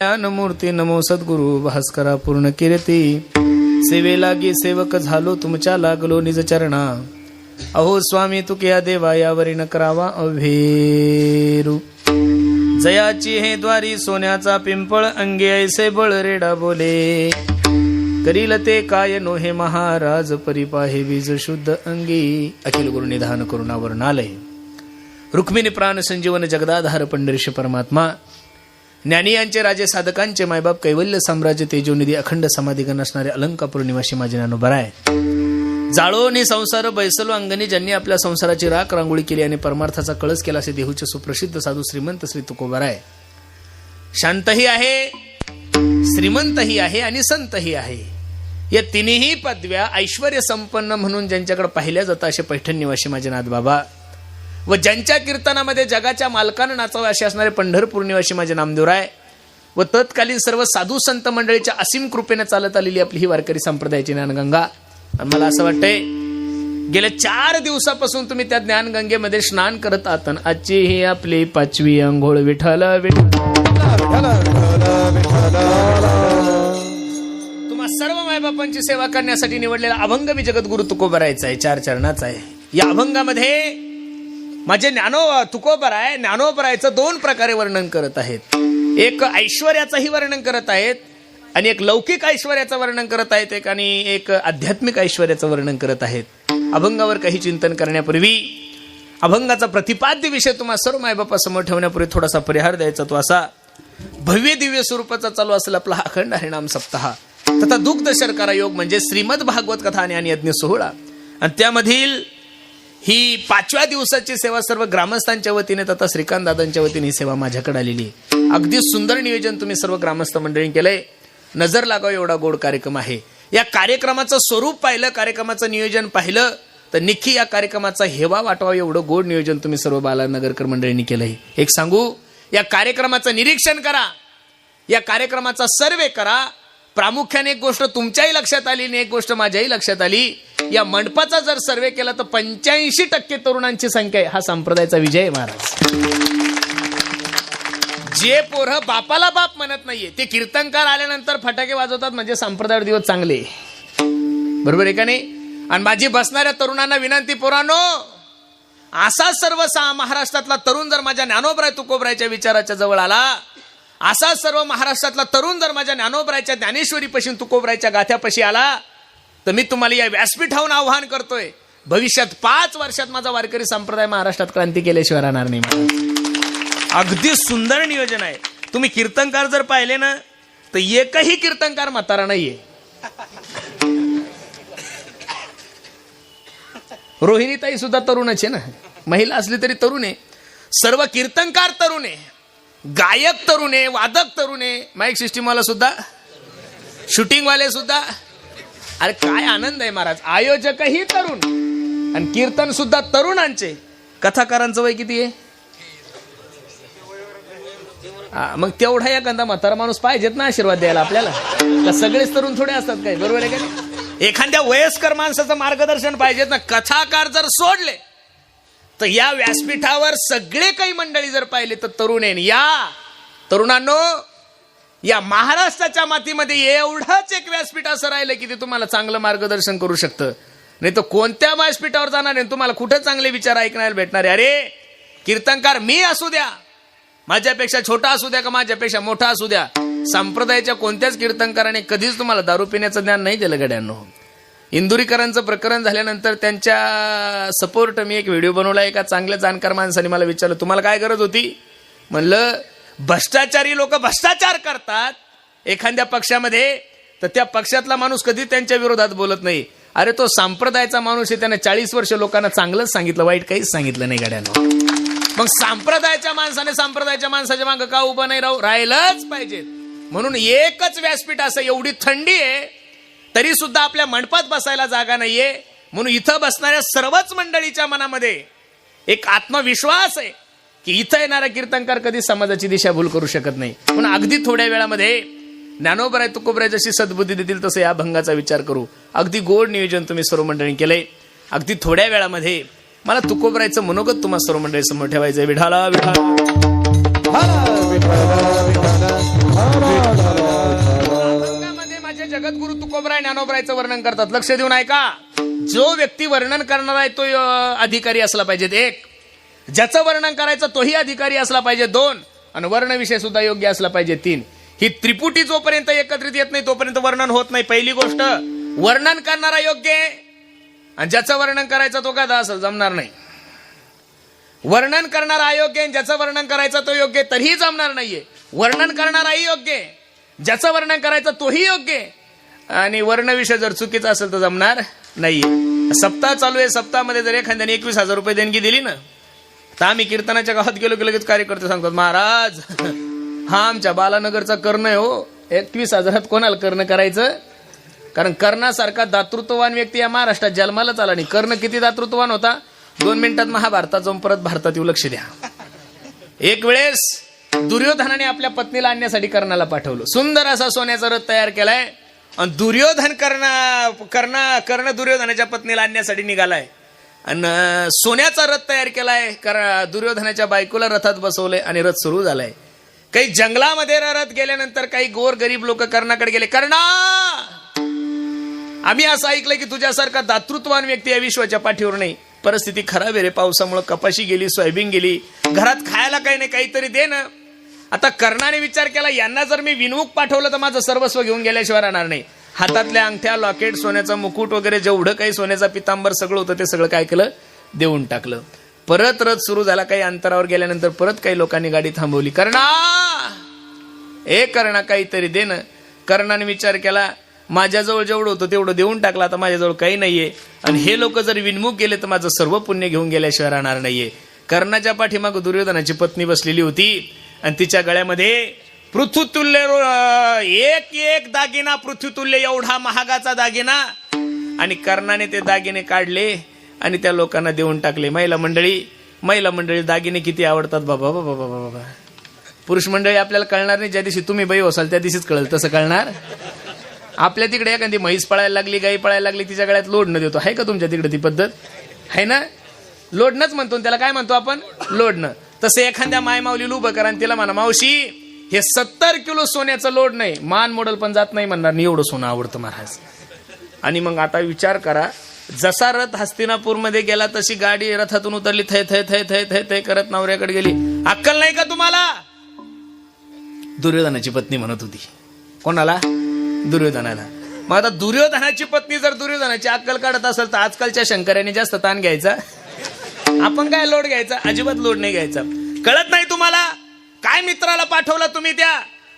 ज्ञानमूर्ती नमो सद्गुरु भास्करा पूर्ण कीर्ती सेवे लागी सेवक झालो तुमच्या लागलो निज चरणा अहो स्वामी तुक्या देवा यावरी न करावा अभेरू जयाची हे द्वारी सोन्याचा पिंपळ अंगे ऐसे बळ रेडा बोले करील ते काय नो हे महाराज परिपाहे बीज शुद्ध अंगी अखिल गुरु निधान करुणावर्णालय रुक्मिणी प्राण संजीवन जगदाधार पंढरीश परमात्मा ज्ञानी यांचे राजे साधकांचे मायबाप कैवल्य साम्राज्य तेजोनिधी अखंड समाधिगण असणारे अलंकापूर निवासी माझे नानोबराय जाळोनी संसार बैसलो अंगणी ज्यांनी आपल्या संसाराची राख रांगोळी केली आणि परमार्थाचा कळस केला असे देहूचे सुप्रसिद्ध साधू श्रीमंत श्री तुकोबराय शांतही आहे श्रीमंतही आहे आणि संतही आहे या तिन्ही पदव्या ऐश्वर्य संपन्न म्हणून ज्यांच्याकडे पाहिल्या जातात असे पैठण निवासी माझे नाथ बाबा व ज्यांच्या कीर्तनामध्ये जगाच्या मालकानं नाचावे असे असणारे पंढरपूर निवासी माझे नामदेवराय व तत्कालीन सर्व साधू संत मंडळीच्या असीम कृपेने चालत आलेली आपली ही वारकरी संप्रदायाची ज्ञानगंगा आणि मला असं वाटतंय गेल्या 4 दिवसापासून तुम्ही त्या ज्ञानगंगेमध्ये स्नान करत आहात आजची ही आपली 5वी अंघोळ विठ्ठल तुम्हा सर्व मायबापांची सेवा करण्यासाठी निवडलेला अभंग मी जगद्गुरु तुकोबरायचा आहे 4 चरणाचा आहे या अभंगामध्ये माझे तुकोबराय ज्ञानोबरायचं 2 प्रकारे वर्णन करत आहेत एक ऐश्वर्याचंही वर्णन करत आहेत आणि एक लौकिक ऐश्वर्याचं वर्णन करत आहेत एक आणि एक आध्यात्मिक ऐश्वर्याचं वर्णन करत आहेत अभंगावर काही चिंतन करण्यापूर्वी अभंगाचा प्रतिपाद्य विषय तुम्हा सर्व मायबापासमोर ठेवण्यापूर्वी थोडासा परिहार द्यायचा तो असा भव्य दिव्य स्वरूपाचा चालू असेल आपला अखंड हरिनाम सप्ताह तथा दुग्ध शर्करा योग म्हणजे श्रीमद भागवत कथा आणि यज्ञ सोहळा आणि त्यामधील ही 5व्या दिवसाची सेवा सर्व ग्रामस्थांच्या वतीने तथा श्रीकांत दादांच्या वतीने ही सेवा माझ्याकडे आलेली अगदी सुंदर नियोजन तुम्ही सर्व ग्रामस्थ मंडळींनी केलंय नजर लागाव एवढा गोड कार्यक्रम आहे या कार्यक्रमाचं स्वरूप पाहिलं कार्यक्रमाचं नियोजन पाहिलं तर निखी या कार्यक्रमाचा हेवा वाटवा एवढं गोड नियोजन तुम्ही सर्व बालानगरकर मंडळींनी केलंय एक सांगू या कार्यक्रमाचं निरीक्षण करा या कार्यक्रमाचा सर्वे करा प्रामुख्याने एक गोष्ट तुमच्याही लक्षात आली आणि एक गोष्ट माझ्याही लक्षात आली या मंडपाचा जर सर्वे केला तर 85% तरुणांची संख्या आहे हा संप्रदायाचा विजय आहे महाराज जे पोरं बापाला बाप म्हणत नाहीये ते कीर्तनकार आल्यानंतर फटाके वाजवतात म्हणजे संप्रदाय दिवस चांगले बरोबर आहे का नाही आणि माझी बसणाऱ्या तरुणांना विनंती पोरांनो असा सर्व महाराष्ट्रातला तरुण जर माझ्या ज्ञानोबराय तुकोबरायच्या विचाराच्या जवळ आला असा सर्व महाराष्ट्रातला तरुण जर माझ्या ज्ञानोबरायच्या ज्ञानेश्वरीपासून तुकोबरायच्या गाथ्यापाशी आला तर मी तुम्हाला या व्यासपीठावरून आव्हान करतोय भविष्यात 5 वर्षात माझा वारकरी संप्रदाय महाराष्ट्रात क्रांती केल्याशिवाय राहणार नाही अगदी सुंदर नियोजन आहे तुम्ही कीर्तनकार जर पाहिले ना तर एकही कीर्तनकार म्हातारा नाहीये रोहिणीताई सुद्धा तरुणच आहे ना महिला असली तरी तरुण आहे सर्व कीर्तनकार तरुण आहे गायक तरुण आहे वादक तरुण आहे माईक सिस्टीम वाला सुद्धा शूटिंग वाले सुद्धा अरे काय आनंद आहे महाराज आयोजकही तरुण आणि कीर्तन सुद्धा तरुणांचे कथाकारांचं वय किती आहे मग तेवढा एखादा म्हातारा माणूस पाहिजेत ना आशीर्वाद द्यायला आपल्याला तर सगळेच तरुण थोडे असतात काय बरोबर आहे का एखाद्या वयस्कर माणसाचं मार्गदर्शन पाहिजेत ना कथाकार जर सोडले तर या व्यासपीठावर सगळे काही मंडळी जर पाहिले तर तरुण आहे या तरुणांनो या महाराष्ट्राच्या मातीमध्ये एवढंच एक व्यासपीठ असं राहिलं की ते तुम्हाला चांगलं मार्गदर्शन करू शकतं नाही तर कोणत्या व्यासपीठावर जाणार आहे तुम्हाला कुठं चांगले विचार ऐकण्याला भेटणार आहे अरे कीर्तनकार मी असू द्या माझ्यापेक्षा छोटा असू द्या का माझ्यापेक्षा मोठा असू द्या संप्रदायाच्या कोणत्याच कीर्तनकाराने कधीच तुम्हाला दारू पिण्याचं ज्ञान नाही दिलं गड्यांनो इंदुरीकरांचं प्रकरण झाल्यानंतर त्यांच्या सपोर्ट मी एक व्हिडिओ बनवला एका चांगल्या जाणकार माणसाने मला विचारलं तुम्हाला काय गरज होती म्हणलं भ्रष्टाचारी लोक भ्रष्टाचार करतात एखाद्या पक्षामध्ये तर त्या पक्षातला माणूस कधी त्यांच्या विरोधात बोलत नाही अरे तो संप्रदायाचा माणूस आहे त्याने 40 वर्ष लोकांना चांगलंच सांगितलं वाईट काहीच सांगितलं नाही गड्यानं मग संप्रदायाच्या माणसाने संप्रदायाच्या माणसाच्या मागं का उभं नाही राहिलंच पाहिजे म्हणून एकच व्यासपीठ असं एवढी थंडी आहे तरी सुद्धा आपल्या मंडपात बसायला जागा नाहीये म्हणून इथं बसणाऱ्या सर्वच मंडळीच्या मनामध्ये एक आत्मविश्वास आहे की इथं येणारा कीर्तनकार कधी समाजाची दिशाभूल करू शकत नाही म्हणून अगदी थोड्या वेळामध्ये ज्ञानोबराय तुकोबराय जशी सद्बुद्धी देतील तसं या भंगाचा विचार करू अगदी गोड नियोजन तुम्ही सर्व मंडळींनी केलंय अगदी थोड्या वेळामध्ये मला तुकोबरायचं मनोगत तुम्हा सर्व मंडळी समोर ठेवायचंय विठाला विठाला जगद्गुरु तुकोबराय ज्ञानोबरायचं वर्णन करतात. लक्ष देऊन ऐका. जो व्यक्ती वर्णन करणारा आहे तो अधिकारी असला पाहिजे 1, ज्याचं वर्णन करायचं तोही अधिकारी असला पाहिजे 2, आणि वर्ण विषय सुद्धा योग्य असला पाहिजे 3. ही त्रिपुटी जोपर्यंत एकत्रित येत नाही तोपर्यंत वर्णन होत नाही. पहिली गोष्ट, वर्णन करणारा योग्य आणि ज्याचं वर्णन करायचं तो का असेल जमणार नाही. वर्णन करणारा अयोग्य आणि ज्याचं वर्णन करायचं तो योग्य तरीही जमणार नाहीये. वर्णन करणाराही योग्य, ज्याचं वर्णन करायचं तोही योग्य, आणि वर्ण विषय जर चुकीचा असेल तर जमणार नाहीये. सप्ताह चालू आहे. सप्ताहामध्ये जर एखाद्याने 21,000 रुपये देणगी दिली ना, तर आम्ही कीर्तनाच्या गावात गेलो की लगेच कार्यकर्ते सांगतात, महाराज हा आमच्या बालानगरचा कर्ण आहे हो, 21,000 कोणाला कर्ण करायचं. कारण कर्णासारखा दातृत्ववान व्यक्ती या महाराष्ट्रात जन्मालाच आला नाही. कर्ण किती दातृत्ववान होता, 2 मिनिटात महाभारतात जाऊन परत भारतात येऊ. लक्ष द्या. एक वेळेस दुर्योधनाने आपल्या पत्नीला आणण्यासाठी कर्णाला पाठवलं. सुंदर असा सोन्याचा रथ तयार केलाय, आणि दुर्योधन कर्ण दुर्योधनाच्या पत्नीला आणण्यासाठी निघालाय, आणि सोन्याचा रथ तयार केलाय. दुर्योधनाच्या बायकोला रथात बसवलंय आणि रथ सुरू झालाय. काही जंगलामध्ये रथ गेल्यानंतर काही गोर गरीब लोक कर्णाकडे गेले. कर्णा, आम्ही असं ऐकलंय की तुझ्यासारखा दातृत्ववान व्यक्ती या विश्वाच्या पाठीवर नाही. परिस्थिती खराब आहे रे, पावसामुळे कपाशी गेली, सोयाबीन गेली, घरात खायला काही नाही, काहीतरी दे ना. आता कर्णाने विचार केला, यांना जर मी विनमुख पाठवलं तर माझं सर्वस्व घेऊन गेल्याशिवाय राहणार नाही. हातातल्या अंगठ्या, लॉकेट, सोन्याचा मुकुट वगैरे जेवढं काही सोन्याचा पितांबर सगळं होतं ते सगळं काय केलं, देऊन टाकलं. परत रथ सुरू झाला. काही अंतरावर गेल्यानंतर परत काही लोकांनी गाडी थांबवली. कर्णा, कर्णा काहीतरी दे ना. कर्णाने विचार केला, माझ्याजवळ जेवढं होतं तेवढं देऊन टाकलं, आता माझ्याजवळ काही नाहीये, आणि हे लोक जर विनमुख गेले तर माझं सर्व पुण्य घेऊन गेल्याशिवाय राहणार नाहीये. कर्णाच्या पाठीमाग दुर्योधनाची पत्नी बसलेली होती, आणि तिच्या गळ्यामध्ये पृथ्वीतुल्य एक दागिना, पृथ्वीतुल्य एवढा महागाचा दागिना, आणि कर्णाने ते दागिने काढले आणि त्या लोकांना देऊन टाकले. महिला मंडळी दागिने किती आवडतात बाबा बाबा बाबा बाबा. पुरुष मंडळी आपल्याला कळणार नाही, ज्या दिवशी तुम्ही बाई असाल त्या दिवशीच कळेल. तसं कळणार. आपल्या तिकडे एखादी म्हैस पळायला लागली, गाई पळायला लागली, तिच्या गळ्यात लोडणं देतो. आहे का तुमच्या तिकडे ती पद्धत? आहे ना. लोडणंच म्हणतो त्याला. काय म्हणतो आपण? लोडणं. तसं एखाद्या मायमाऊली उभं करा आणि तिला म्हणा, मावशी हे 70 किलो सोन्याचं लोड नाही, मान मोडल पण जात नाही म्हणणार, नाही एवढं सोनं आवडतं महाराज. आणि मग आता विचार करा, जसा रथ हस्तिनापूरमध्ये गेला तशी गाडी रथातून उतरली, थय थय थय थय थय थय करत नवऱ्याकडे गेली. अक्कल नाही का तुम्हाला? दुर्योधनाची पत्नी म्हणत होती. कोणाला? दुर्योधनाला. मग आता दुर्योधनाची पत्नी जर दुर्योधनाची अक्कल काढत असेल तर आजकालच्या शंकरांनी जास्त ताण घ्यायचा. आपण काय लोड घ्यायचा? अजिबात लोड नाही घ्यायचा. कळत नाही तुम्हाला? काय मित्राला पाठवलं तुम्ही?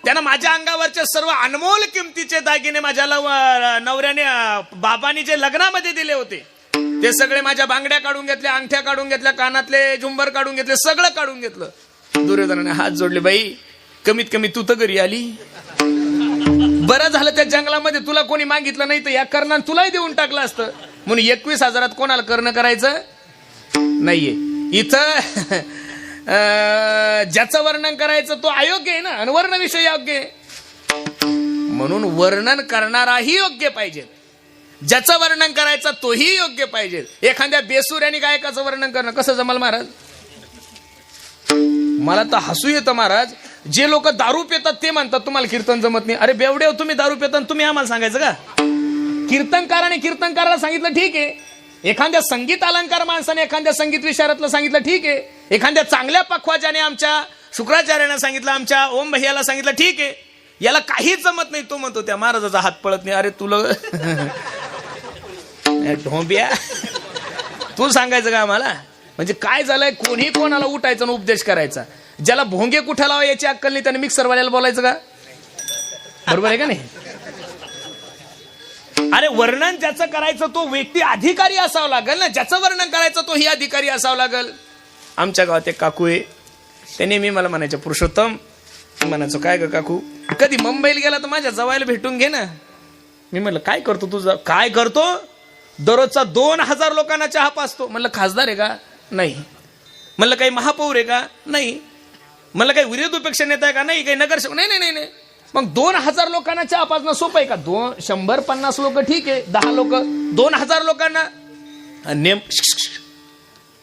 त्यानं माझ्या अंगावरचे सर्व अनमोल किमतीचे दागिने माझ्या नवऱ्याने बाबांनी जे लग्नामध्ये दिले होते ते सगळे माझ्या बांगड्या काढून घेतल्या, अंगठ्या काढून घेतल्या, कानातले झुंबर काढून घेतले, सगळं काढून घेतलं. दुर्योधनाने हात जोडले, बाई कमीत कमी तू तर घरी आली. बरं झालं त्या जंगलामध्ये तुला कोणी मागितलं नाही तर या कर्णाने तुलाही देऊन टाकलं असतं. म्हणून 21,000 कोणाला कर्ण करायचं नाहीये. इथं ज्याचं वर्णन करायचं तो अयोग्य आहे ना, आणि वर्ण विषय योग्य आहे. म्हणून वर्णन करणाराही योग्य पाहिजे, ज्याचं वर्णन करायचं तोही योग्य पाहिजे. एखाद्या बेसुऱ्याने गायकाचं वर्णन करणं कसं जमल महाराज? मला तर हसू येतं महाराज. जे लोक दारू पितात ते म्हणतात तुम्हाला कीर्तन जमत नाही. अरे बेवडे, तुम्ही दारू पितात तुम्ही आम्हाला सांगायचं का? कीर्तनकाराने कीर्तनकाराला सांगितलं ठीक आहे, एखाद्या संगीत अलंकार माणसाने एखाद्या संगीत विशारदला सांगितलं ठीक आहे, एखाद्या चांगल्या पखवाजाने आमच्या शुक्राचार्याने सांगितलं, आमच्या ओम भैयाला सांगितलं ठीक आहे. याला काहीच जमत नाही. तो म्हणतो त्या महाराजाचा हात पळत नाही. अरे तुला ढोंबिया, तू सांगायचं का आम्हाला? म्हणजे काय झालंय, कोणी कोणाला उठायचं आणि उपदेश करायचा. ज्याला भोंगे कुठे लावा याची अक्कल नाही त्याने मिक्सरवाल्याला बोलायचं का? बरोबर आहे का नाही? अरे वर्णन ज्याचं करायचं तो व्यक्ती अधिकारी असावं लागेल ना, ज्याचं वर्णन करायचं तो ही अधिकारी असावं लागेल. आमच्या गावात एक काकू आहे, त्याने मी मला म्हणायचं पुरुषोत्तम, म्हणायचो काय ग काकू, कधी मुंबईला गेला तर माझ्या जवायला भेटून घे ना. मी म्हणलं काय करतो तुझं? काय करतो? दररोजचा 2,000 लोकांना चहा पाचतो. म्हणलं खासदार आहे का? नाही. म्हणलं काही महापौर आहे का? नाही. म्हणलं काही विरोधपेक्षा नेता आहे का? नाही. काही नगरसेवक? नाही नाही नाही. मग 2,000 लोकांना चहा पाजणं सोपं आहे का? 150 लोक ठीक आहे, 10 लोक, 2,000 लोकांना नेम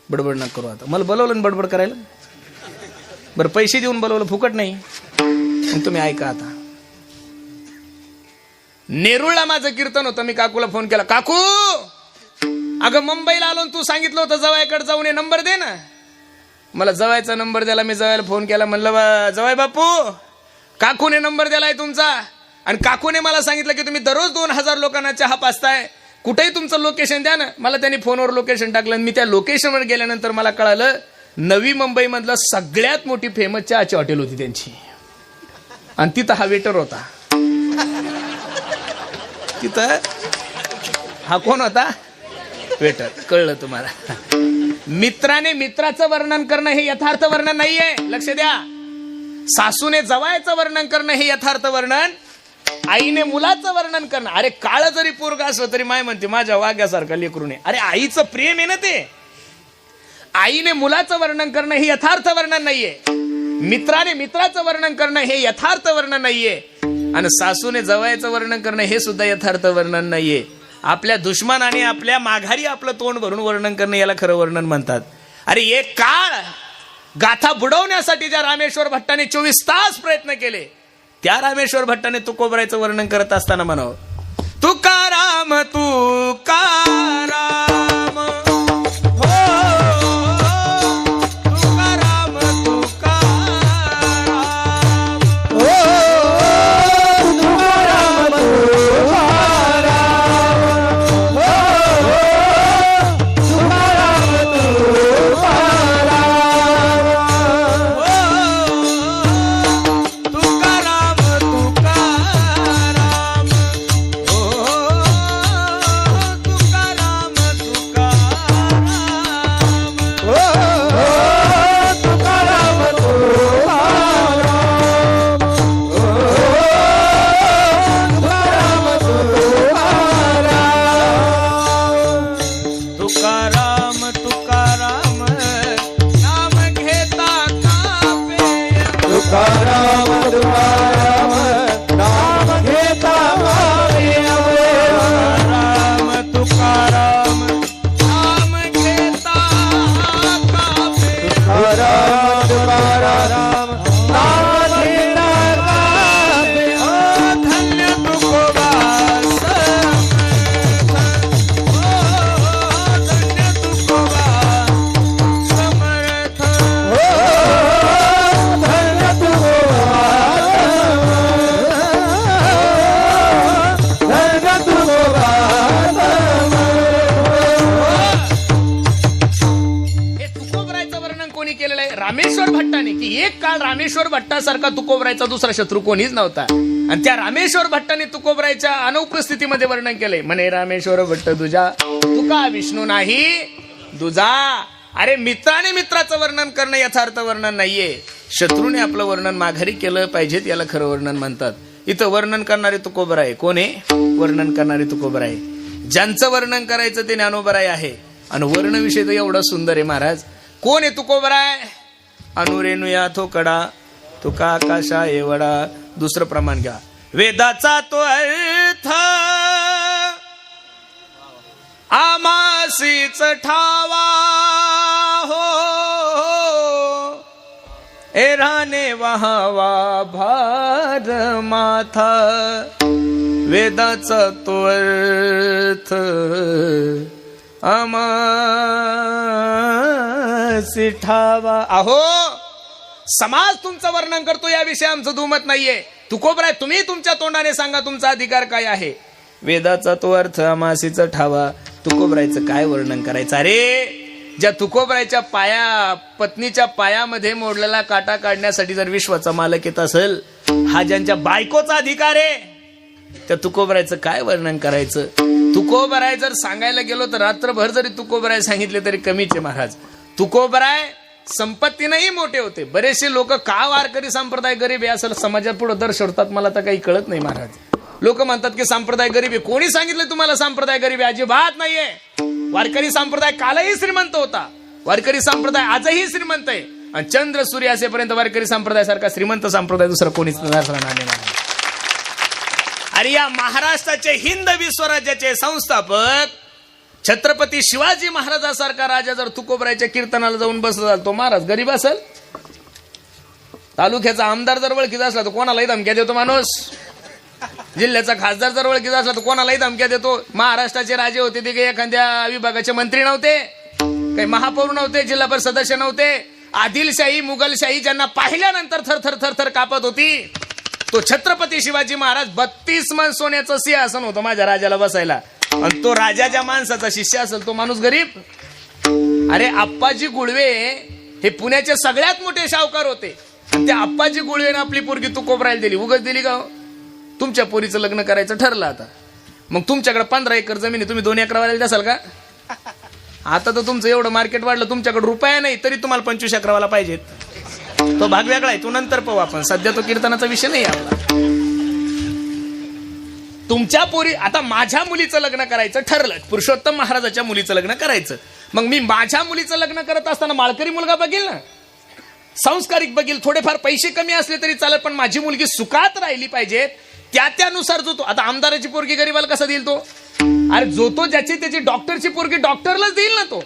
बडबड नका करू. आता मला बोलवलं ना बडबड करायला. बरं पैसे देऊन बोलवलं, फुकट नाही. मग तुम्ही ऐका आता. नेरुळला माझं कीर्तन होतं. मी काकूला फोन केला, काकू अगं मुंबईला आलो तू सांगितलं होतं जवायकडे जाऊन ये, नंबर दे ना. मला जवायचा नंबर द्याला. मी जवायला फोन केला, म्हणलं जवाय बापू काकूने नंबर दिलाय तुमचा आणि काकूने मला सांगितलं की तुम्ही दररोज 2000 लोकांना चहा पाजताय, कुठेही तुमचं लोकेशन द्या ना. मला त्यांनी फोनवर लोकेशन टाकलं. मी त्या लोकेशनवर गेल्यानंतर मला कळालं नवी मुंबई मधलं सगळ्यात मोठी फेमस चहाची हॉटेल होती त्यांची आणि तिथं हा वेटर होता. तिथं हा कोण होता? वेटर. कळलं तुम्हाला? मित्राने मित्राचं वर्णन करणं हे यथार्थ वर्णन नाहीये, लक्ष द्या. सासूने जवायचं वर्णन करणं हे यथार्थ वर्णन, आईने मुलाचं वर्णन करणं. अरे काळ जरी पोरगा असलं तरी माय म्हणते माझ्या वाघ्यासारखं लेकरू नये. अरे आईचं प्रेम आहे ना ते. आईने मुलाचं वर्णन करणं हे यथार्थ वर्णन नाहीये. मित्राने मित्राचं वर्णन करणं हे यथार्थ वर्णन नाहीये. आणि सासूने जवायचं वर्णन करणं हे सुद्धा यथार्थ वर्णन नाहीये. आपल्या दुश्मनाने आपल्या माघारी आपलं तोंड भरून वर्णन करणं याला खरं वर्णन म्हणतात. अरे एक काळ गाथा बुडवण्यासाठी ज्या रामेश्वर भट्टाने 24 तास प्रयत्न केले, त्या रामेश्वर भट्टाने तुकोबरायचं वर्णन करत असताना म्हणावं, तुकाराम तुकाराम हो तुकाराम तुकाराम हो तुकाराम रामेश्वर भट्टाने. की एक काळ रामेश्वर भट्टासारखा तुकोबरायचा दुसरा शत्रू कोणीच नव्हता. आणि त्या रामेश्वर भट्टाने तुकोबरायच्या अनुपस्थितीमध्ये वर्णन केलंय. म्हणे रामेश्वर भट्ट तुझा तुका विष्णू नाही दुजा. अरे मित्राने मित्राचं वर्णन करणं यथार्थ वर्णन नाहीये. शत्रूने आपलं वर्णन माघारी केलं पाहिजेत, याला खरं वर्णन म्हणतात. इथं वर्णन करणारे तुकोबराय कोण आहे? वर्णन करणारे तुकोबराय. ज्यांचं वर्णन करायचं ते ज्ञानोबराय आहे. आणि वर्णविषय तर एवढा सुंदर आहे महाराज. कोण आहे तुकोबराय? अनुरेणुया थोकडा तुका आकाशा एवढा. दुसरं प्रमाण घ्या. वेदाचा तो अर्थ आमासीच ठावा हो एराने वहावा भार माथा. वेदाचा तो अर्थ आमासी ठावा. अहो समाज तुमचं वर्णन करतो, याविषयी आमचं दुमत नाहीये. तुकोबराय तुम्ही तुमच्या तोंडाने सांगा तुमचा अधिकार काय आहे. वेदाचा तो अर्थ आमासीचा ठावा. तुकोबरायचं काय वर्णन करायचं? अरे ज्या तुकोबरायच्या पत्नीच्या पायामध्ये मोडलेला काटा काढण्यासाठी जर विश्वाचा मालक येत असेल, हा ज्यांच्या बायकोचा अधिकार आहे, त्या तुकोबरायचं काय वर्णन करायचं? तुकोबराय जर सांगायला गेलो तर रात्रभर जरी तुकोबराय सांगितले तरी कमीच आहे महाराज. तुकोबराय संपत्तीनेही मोठे होते. बरेचसे लोक का वारकरी संप्रदाय गरीब आहे असं समाजात पुढे दर्शवतात, मला तर काही कळत नाही महाराज. लोक म्हणतात की संप्रदाय गरीब आहे. कोणी सांगितलं तुम्हाला संप्रदाय गरीब आहे? अजिबात नाहीये. वारकरी संप्रदाय कालही श्रीमंत होता. वारकरी संप्रदाय आजही श्रीमंत आहे. आणि चंद्र सूर्य असेपर्यंत वारकरी संप्रदाय सारखा श्रीमंत संप्रदाय दुसरा कोणीच नाही. अरे या महाराष्ट्राचे हिंदवी स्वराज्याचे संस्थापक छत्रपती शिवाजी महाराजासारखा राजा जर तुकोबरायच्या कीर्तनाला जाऊन बसला तो महाराज गरीब असेल? तालुक्याचा आमदार जर ओळखीचा असला तर कोणालाही धमक्या देतो माणूस. जिल्ह्याचा खासदार जर ओळखीचा असला तर कोणालाही धमक्या देतो. महाराष्ट्राचे राजे होते ते काही एखाद्या विभागाचे मंत्री नव्हते, काही महापौर नव्हते, जिल्हा परिषद सदस्य नव्हते. आदिलशाही मुघलशाही ज्यांना पाहिल्यानंतर थर थर थर थर कापत होती, तो छत्रपती शिवाजी महाराज 32 मन सोन्याचं सिंहासन होतं माझ्या राजाला बसायला. आणि तो राजाच्या माणसाचा शिष्य असेल तो माणूस गरीब. अरे आप्पाजी गुळवे हे पुण्याचे सगळ्यात मोठे शाहूकार होते. आणि त्या आप्पाजी गुळवेने आपली पोरगी तुकोबरायला दिली. उगाच दिली का? तुमच्या पोरीचं लग्न करायचं ठरलं आता. मग तुमच्याकडे 15 एकर जमीन आहे, तुम्ही 2 एकरावाला द्याल का? आता तर तुमचं एवढं मार्केट वाढलं, तुमच्याकडे रुपया नाही तरी तुम्हाला 25 एकरावाला पाहिजेत. तो भाग वेगळा आहे, तो नंतर पाहू आपण. सध्या तो कीर्तनाचा विषय नाही आपला. तुमच्या पोरी, आता माझ्या मुलीचं लग्न करायचं ठरलं, पुरुषोत्तम महाराजाच्या मुलीचं लग्न करायचं. मग मी माझ्या मुलीचं लग्न करत असताना माळकरी मुलगा बघील ना, संस्कारिक बघील. थोडेफार पैसे कमी असले तरी चालेल, पण माझी मुलगी सुखात राहिली पाहिजे. त्यानुसार जो तो, आता आमदाराची पोरगी गरीबाला कसा देईल तो? अरे जो तो ज्याची त्याची डॉक्टरची पोरगी डॉक्टरलाच देईल ना तो.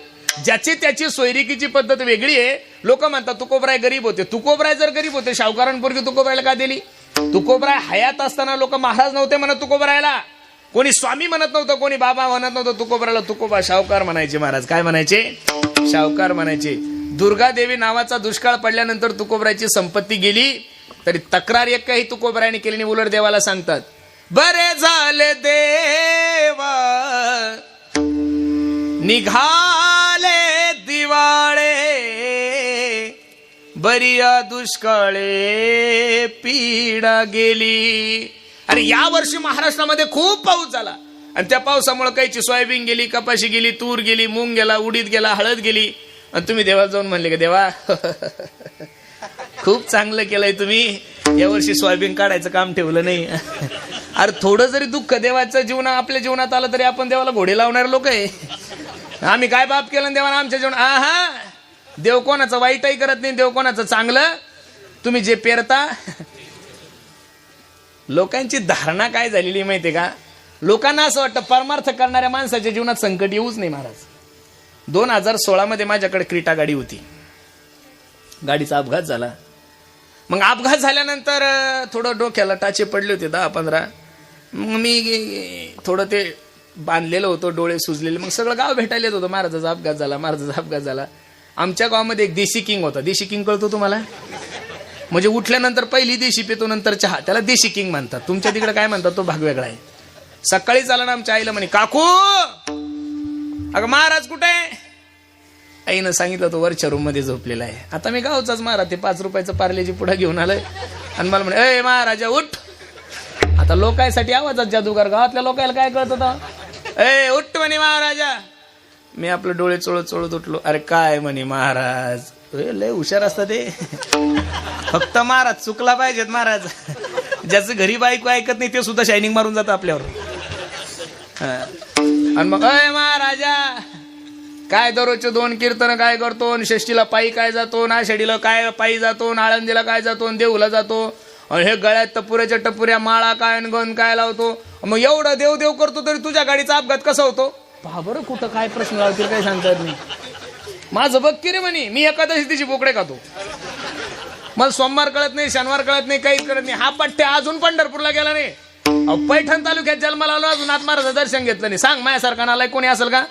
ज्याची त्याची सोयरिकीची पद्धत वेगळी आहे. लोक म्हणतात तुकोबराय गरीब होते. तुकोबराय जर गरीब होते, शाहूकारांनी पोरगी तुकोबरायला का दिली? तुकोबराय हयात असताना लोक महाराज नव्हते म्हणत तुकोबरायला, कोणी स्वामी म्हणत नव्हतं, कोणी बाबा म्हणत नव्हतं. तुकोबरायला तुकोबा शाहूकार म्हणायचे महाराज. काय म्हणायचे? शाहूकार म्हणायचे. दुर्गादेवी नावाचा दुष्काळ पडल्यानंतर तुकोबरायची संपत्ती गेली तरी तक्रार एक काही तुकोबरायने केली नाही. उलट देवाला सांगतात, बरे झाले देवा निघाले दिवाळे, बरिया दुष्काळे पीडा गेली. अरे या वर्षी महाराष्ट्रामध्ये खूप पाऊस झाला आणि त्या पावसामुळे काहीची सोयाबीन गेली, कपाशी गेली, तूर गेली, मूग गेला, उडीद गेला, हळद गेली. आणि तुम्ही देवाला जाऊन म्हणले का देवा खूप चांगलं केलंय तुम्ही, यावर्षी सोयाबीन काढायचं काम ठेवलं नाही. अरे थोडं जरी दुःख देवाचं जीवन आपल्या जीवनात आलं तरी आपण देवाला घोडे लावणारे लोक आहे. आम्ही काय बाप केलं देवाला आमच्या जीवन? आहा, देव कोणाचं वाईटही करत नाही, देव कोणाचं चांगलं. तुम्ही जे पेरता. लोकांची धारणा काय झालेली माहितीये का? लोकांना असं वाटतं परमार्थ करणाऱ्या माणसाच्या जीवनात संकट येऊच नाही महाराज. 2016 मध्ये माझ्याकडे क्रीटा गाडी होती. गाडीचा अपघात झाला. मग अपघात झाल्यानंतर थोडं डोक्याला टाचे पडले होते 10-15. मग मी थोडं ते बांधलेलं होतं, डोळे सुजलेले. मग सगळं गाव भेटायला येत होतं. महाराजाचा अपघात झाला, महाराजाचा अपघात झाला. आमच्या गावामध्ये एक देशी किंग होता. देशी किंग कळतो तुम्हाला? म्हणजे उठल्यानंतर पहिली देशी पितो, नंतर चहा. त्याला देशी किंग म्हणतात. तुमच्या तिकडे काय म्हणतात तो भाग वेगळा आहे. सकाळी झाला ना आमच्या आईला म्हणे, काकू अगं महाराज कुठे आहे? आईनं सांगितलं तो वरच्या रूम मध्ये झोपलेला आहे. आता मी गावचाच महाराज ते 5 रुपयाचं पार्लेजी पुढा घेऊन आलोय आणि मला म्हणे, ए महाराजा उठ. आता लोकांसाठी आवाजात जादूगार. गावातल्या लोकांना काय कळत होतं? ए उठ म्हणे महाराजा. मी आपले डोळे चोळत चोळत उठलो. अरे काय म्हणे महाराज, लय हुशार असतात ते. फक्त महाराज चुकला पाहिजेत महाराज. ज्याचं घरी बायको ऐकत नाही ते सुद्धा शायनिंग मारून जातं आपल्यावर. आणि मग अय महाराजा काय दररोजचे 2 कीर्तन काय करतो, षष्टीला पायी काय जातो, आषाढीला काय पायी जातो, आळंदीला काय जातो, देऊला जातो, आणि हे गळ्यात टपुऱ्याच्या टपुऱ्या माळा काय गण काय लावतो. मग एवढं देव देव करतो तरी तुझ्या गाडीचा अपघात कसा होतो? पहा बरं कुठं काय प्रश्न लावतील काय सांगतात नाही. माझं बघ की रे म्हणे, मी एकादशी तिची बोकडे खातो. मला सोमवार कळत नाही, शनिवार कळत नाही, काहीच कळत नाही. हा पट्ट्या अजून पंढरपूरला गेला नाही. पैठण तालुक्यात जन्माला आलो, अजून नाथ महाराजांचं दर्शन घेतलं नाही. सांग माझ्यासारखा नालायक कोणी असेल का?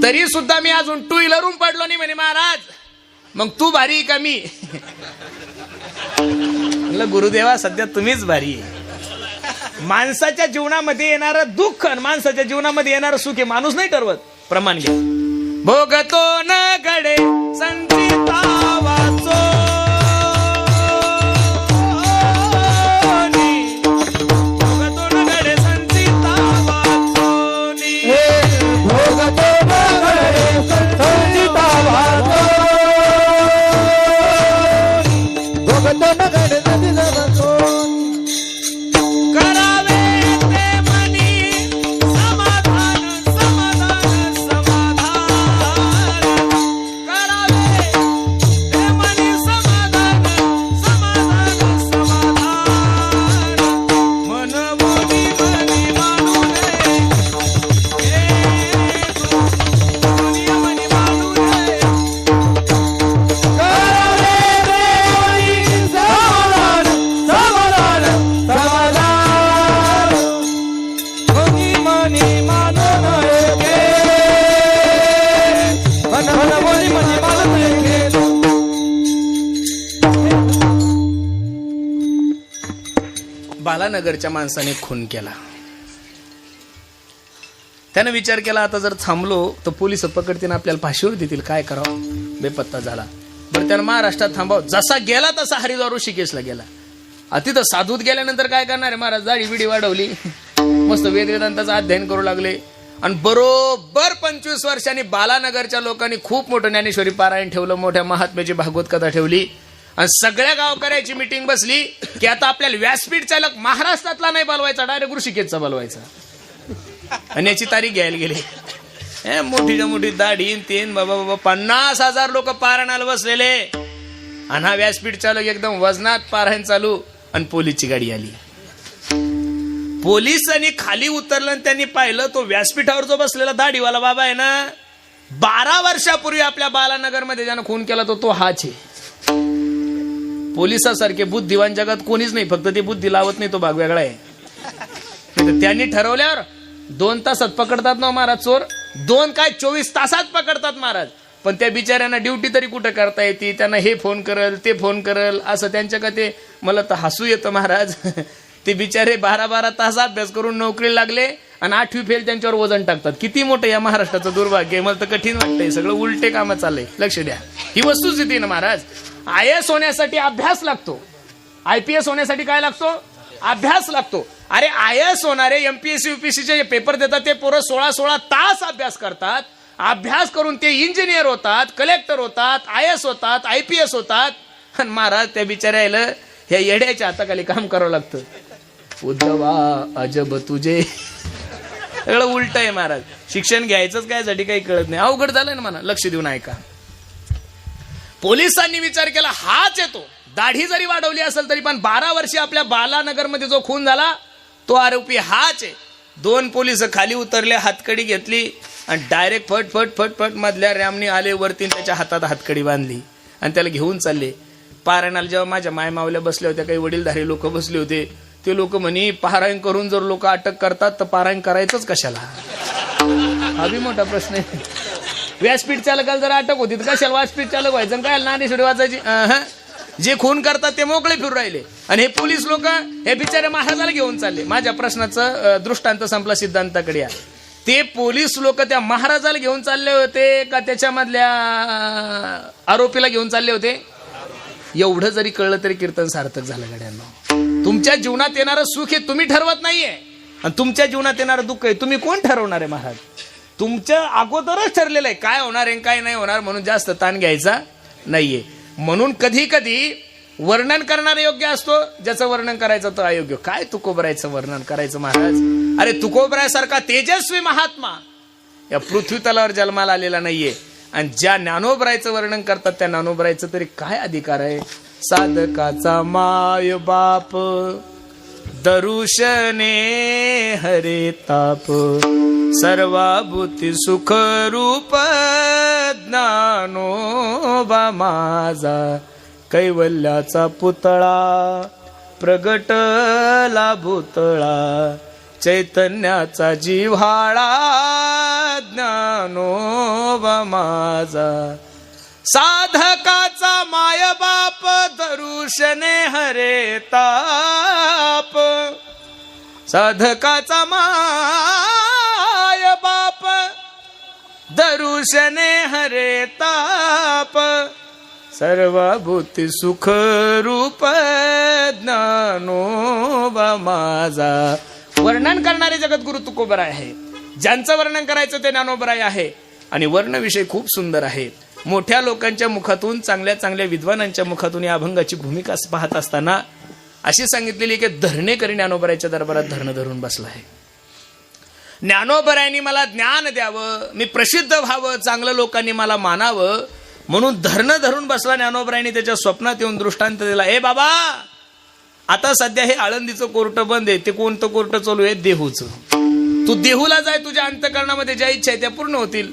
तरी सुद्धा मी अजून 2 व्हीलरून पडलो नाही म्हणे महाराज. मग तू भारी का मी? म्हणलं गुरुदेवा सध्या तुम्हीच भारी आहे. माणसाच्या जीवनामध्ये येणारं दुःख आणि माणसाच्या जीवनामध्ये येणारं सुख हे माणूस नाही ठरवत. प्रमाण घ्या. भोगतो न गडे संचिता वाचो, भोगतो न गडे संचिता वाचोनी, भोगतो न गडे संचिता वाचोनी, भोगतो न गडे संचिता वाचोनी. करावे ते मनी समाधान समाधान समाधान, करावे ते मनी बालानगरच्या माणसाने खून केला. त्यानं विचार केला आता जर थांबलो तर पोलिस पकडतील, आपल्याला फाशीवर देतील, काय करावं, बेपत्ता झाला. बरं त्यानं महाराष्ट्रात थांबाव. जसा गेला तसा हरिद्वार ऋषिकेशला गेला. तिथं साधूत गेल्यानंतर काय करणार आहे महाराज, दाढी बिडी वाढवली, मस्त वेदांताचं अध्ययन करू लागले. आणि बरोबर 25 वर्षांनी बालानगरच्या लोकांनी खूप मोठं ज्ञानेश्वरी पारायण ठेवलं, मोठ्या महात्म्याची भागवत कथा ठेवली आणि सगळ्या गावकऱ्याची मिटिंग बसली की आता आपल्याला व्यासपीठ चालक महाराष्ट्रातला नाही बोलवायचा, डायरेक्ट ऋषिकेशचा बोलवायचा. आणि याची तारीख घ्यायला गेले. मोठीच्या मोठी दाढी तीन बाबा 50,000 लोक पारायणाला बसलेले. आणि हा व्यासपीठ चालक एकदम वजनात पारायण चालू. आणि पोलीसची गाडी आली. पोलिसांनी खाली उतरलं आणि त्यांनी पाहिलं तो व्यासपीठावर जो बसलेला दाढीवाला बाबा आहे ना, 12 वर्षापूर्वी आपल्या बालानगर मध्ये ज्यानं खून केला तो हाच आहे. पोलिसासारखे बुद्धिवान जगात कोणीच नाही, फक्त ते बुद्धी लावत नाही, तो भाग वेगळा आहे. त्यांनी ठरवल्यावर 2 तासात पकडतात ना महाराज चोर, 2 काय 24 तासात पकडतात महाराज. पण त्या बिचाऱ्यांना ड्युटी तरी कुठं करता येते, त्यांना हे फोन करल ते फोन करल असं त्यांच्या का ते, मला तर हसू येतं महाराज. ते बिचारे 12-12 तास अभ्यास करून नोकरीला लागले आणि 8वी फेल त्यांच्यावर वजन टाकतात. किती मोठं या महाराष्ट्राचं दुर्भाग्य. मला तर कठीण वाटतंय, सगळं उलटे कामं चाललंय. लक्ष द्या, ही वस्तुस्थिती ना महाराज. IAS होण्यासाठी अभ्यास लागतो, IPS होण्यासाठी काय लागतो, अभ्यास लागतो. अरे IAS होणारे MPSC UPSCचे पेपर देतात ते पोरं 16-16 तास अभ्यास करतात. अभ्यास करून ते इंजिनियर होतात, कलेक्टर होतात, IAS होतात, IPS होतात. आणि महाराज त्या बिचाऱ्याला ह्या येड्याच्या हाताखाली काम करावं लागतं. उद्धवा अजब तुझे, सगळं उलट आहे महाराज. शिक्षण घ्यायचंच काय साठी काही कळत नाही, अवघड झालंय ना म्हणा. लक्ष देऊन ऐका. पोलिसांनी विचार केला हाच येतो. दाढी जरी वाढवली असेल तरी पण 12 वर्षे आपल्या बालानगर मध्ये जो खून झाला तो आरोपी हाच आहे. 2 पोलिस खाली उतरले, हातकडी घेतली आणि डायरेक्ट फट फट फट फट मधल्या रॅमनी आले वरती, त्याच्या हातात हातकडी बांधली आणि त्याला घेऊन चालले. पारायणाला जेव्हा माझ्या मायमावल्या बसल्या होत्या, काही वडीलधारी लोक बसले होते, ते लोक म्हणे पारायण करून जर लोक अटक करतात तर पारायण करायचंच कशाला, हा बी मोठा प्रश्न आहे. व्यासपीठ चालकाला जर अटक होती तर कशाला व्यासपीठ चालक व्हायचं, काय ज्ञानेश्वरी वाचायची. जे खून करतात ते मोकळे फिरून राहिले आणि हे पोलीस लोक हे बिचारे महाराजाला घेऊन चालले. माझ्या प्रश्नाचं दृष्टांत संपला, सिद्धांताकडे या. ते पोलीस लोक त्या महाराजाला घेऊन चालले होते का त्याच्यामधल्या आरोपीला घेऊन चालले होते? एवढं जरी कळलं तरी कीर्तन सार्थक झालं गड्यांना. तुमच्या जीवनात येणारं सुख हे तुम्ही ठरवत नाहीये आणि तुमच्या जीवनात येणारं दुःख आहे तुम्ही कोण ठरवणार आहे महाराज? तुमच्या अगोदरच ठरलेलं आहे काय होणार आहे काय नाही होणार, म्हणून जास्त ताण घ्यायचा नाहीये. म्हणून कधी कधी वर्णन करणारा योग्य असतो, ज्याचं वर्णन करायचं तो अयोग्य. काय तुकोबरायचं वर्णन करायचं महाराज? अरे तुकोबरायासारखा तेजस्वी महात्मा या पृथ्वी तलावर जन्माला आलेला नाहीये. आणि ज्या ज्ञानोबरायचं वर्णन करतात त्या ज्ञानोबरायचं तरी काय अधिकार आहे? साधकाचा माय बाप दरुशने हरे ताप, सर्वाभूती सुख रूप ज्ञानोबा माझा, कैवल्याचा पुतळा प्रगटला भूतळा, चैतन्याचा जिव्हाळा ज्ञानोबा माझा, साधकाचा माय बाप दरुशने हरे ताप, साधकाचा माय बाप दरुशने हरे ताप, सर्वभूती सुख रूप ज्ञानोबा माझा. वर्णन करणारे जगद्गुरु तुकोबराय आहे, ज्यांचं वर्णन करायचं ते ज्ञानोबराय आहे. आणि वर्ण विषय खूप सुंदर आहे. मोठ्या लोकांच्या मुखातून, चांगल्या चांगल्या विद्वानांच्या मुखातून या अभंगाची भूमिका पाहत असताना अशी सांगितलेली की धरणेकरी ज्ञानोबरायच्या दरबारात धरणं धरून बसला आहे. ज्ञानोबरायांनी मला ज्ञान द्यावं, मी प्रसिद्ध व्हावं, चांगलं लोकांनी मला मानावं म्हणून धरणं धरून बसला. ज्ञानोबरायांनी त्याच्या स्वप्नात येऊन दृष्टांत दिला, ए बाबा आता सध्या हे आळंदीचं कोर्ट बंद आहे, ते कोणतं कोर्ट चालू आहे? देहूचं. तू देहूला जाय, तुझ्या अंतःकरणामध्ये ज्या इच्छा आहे त्या पूर्ण होतील.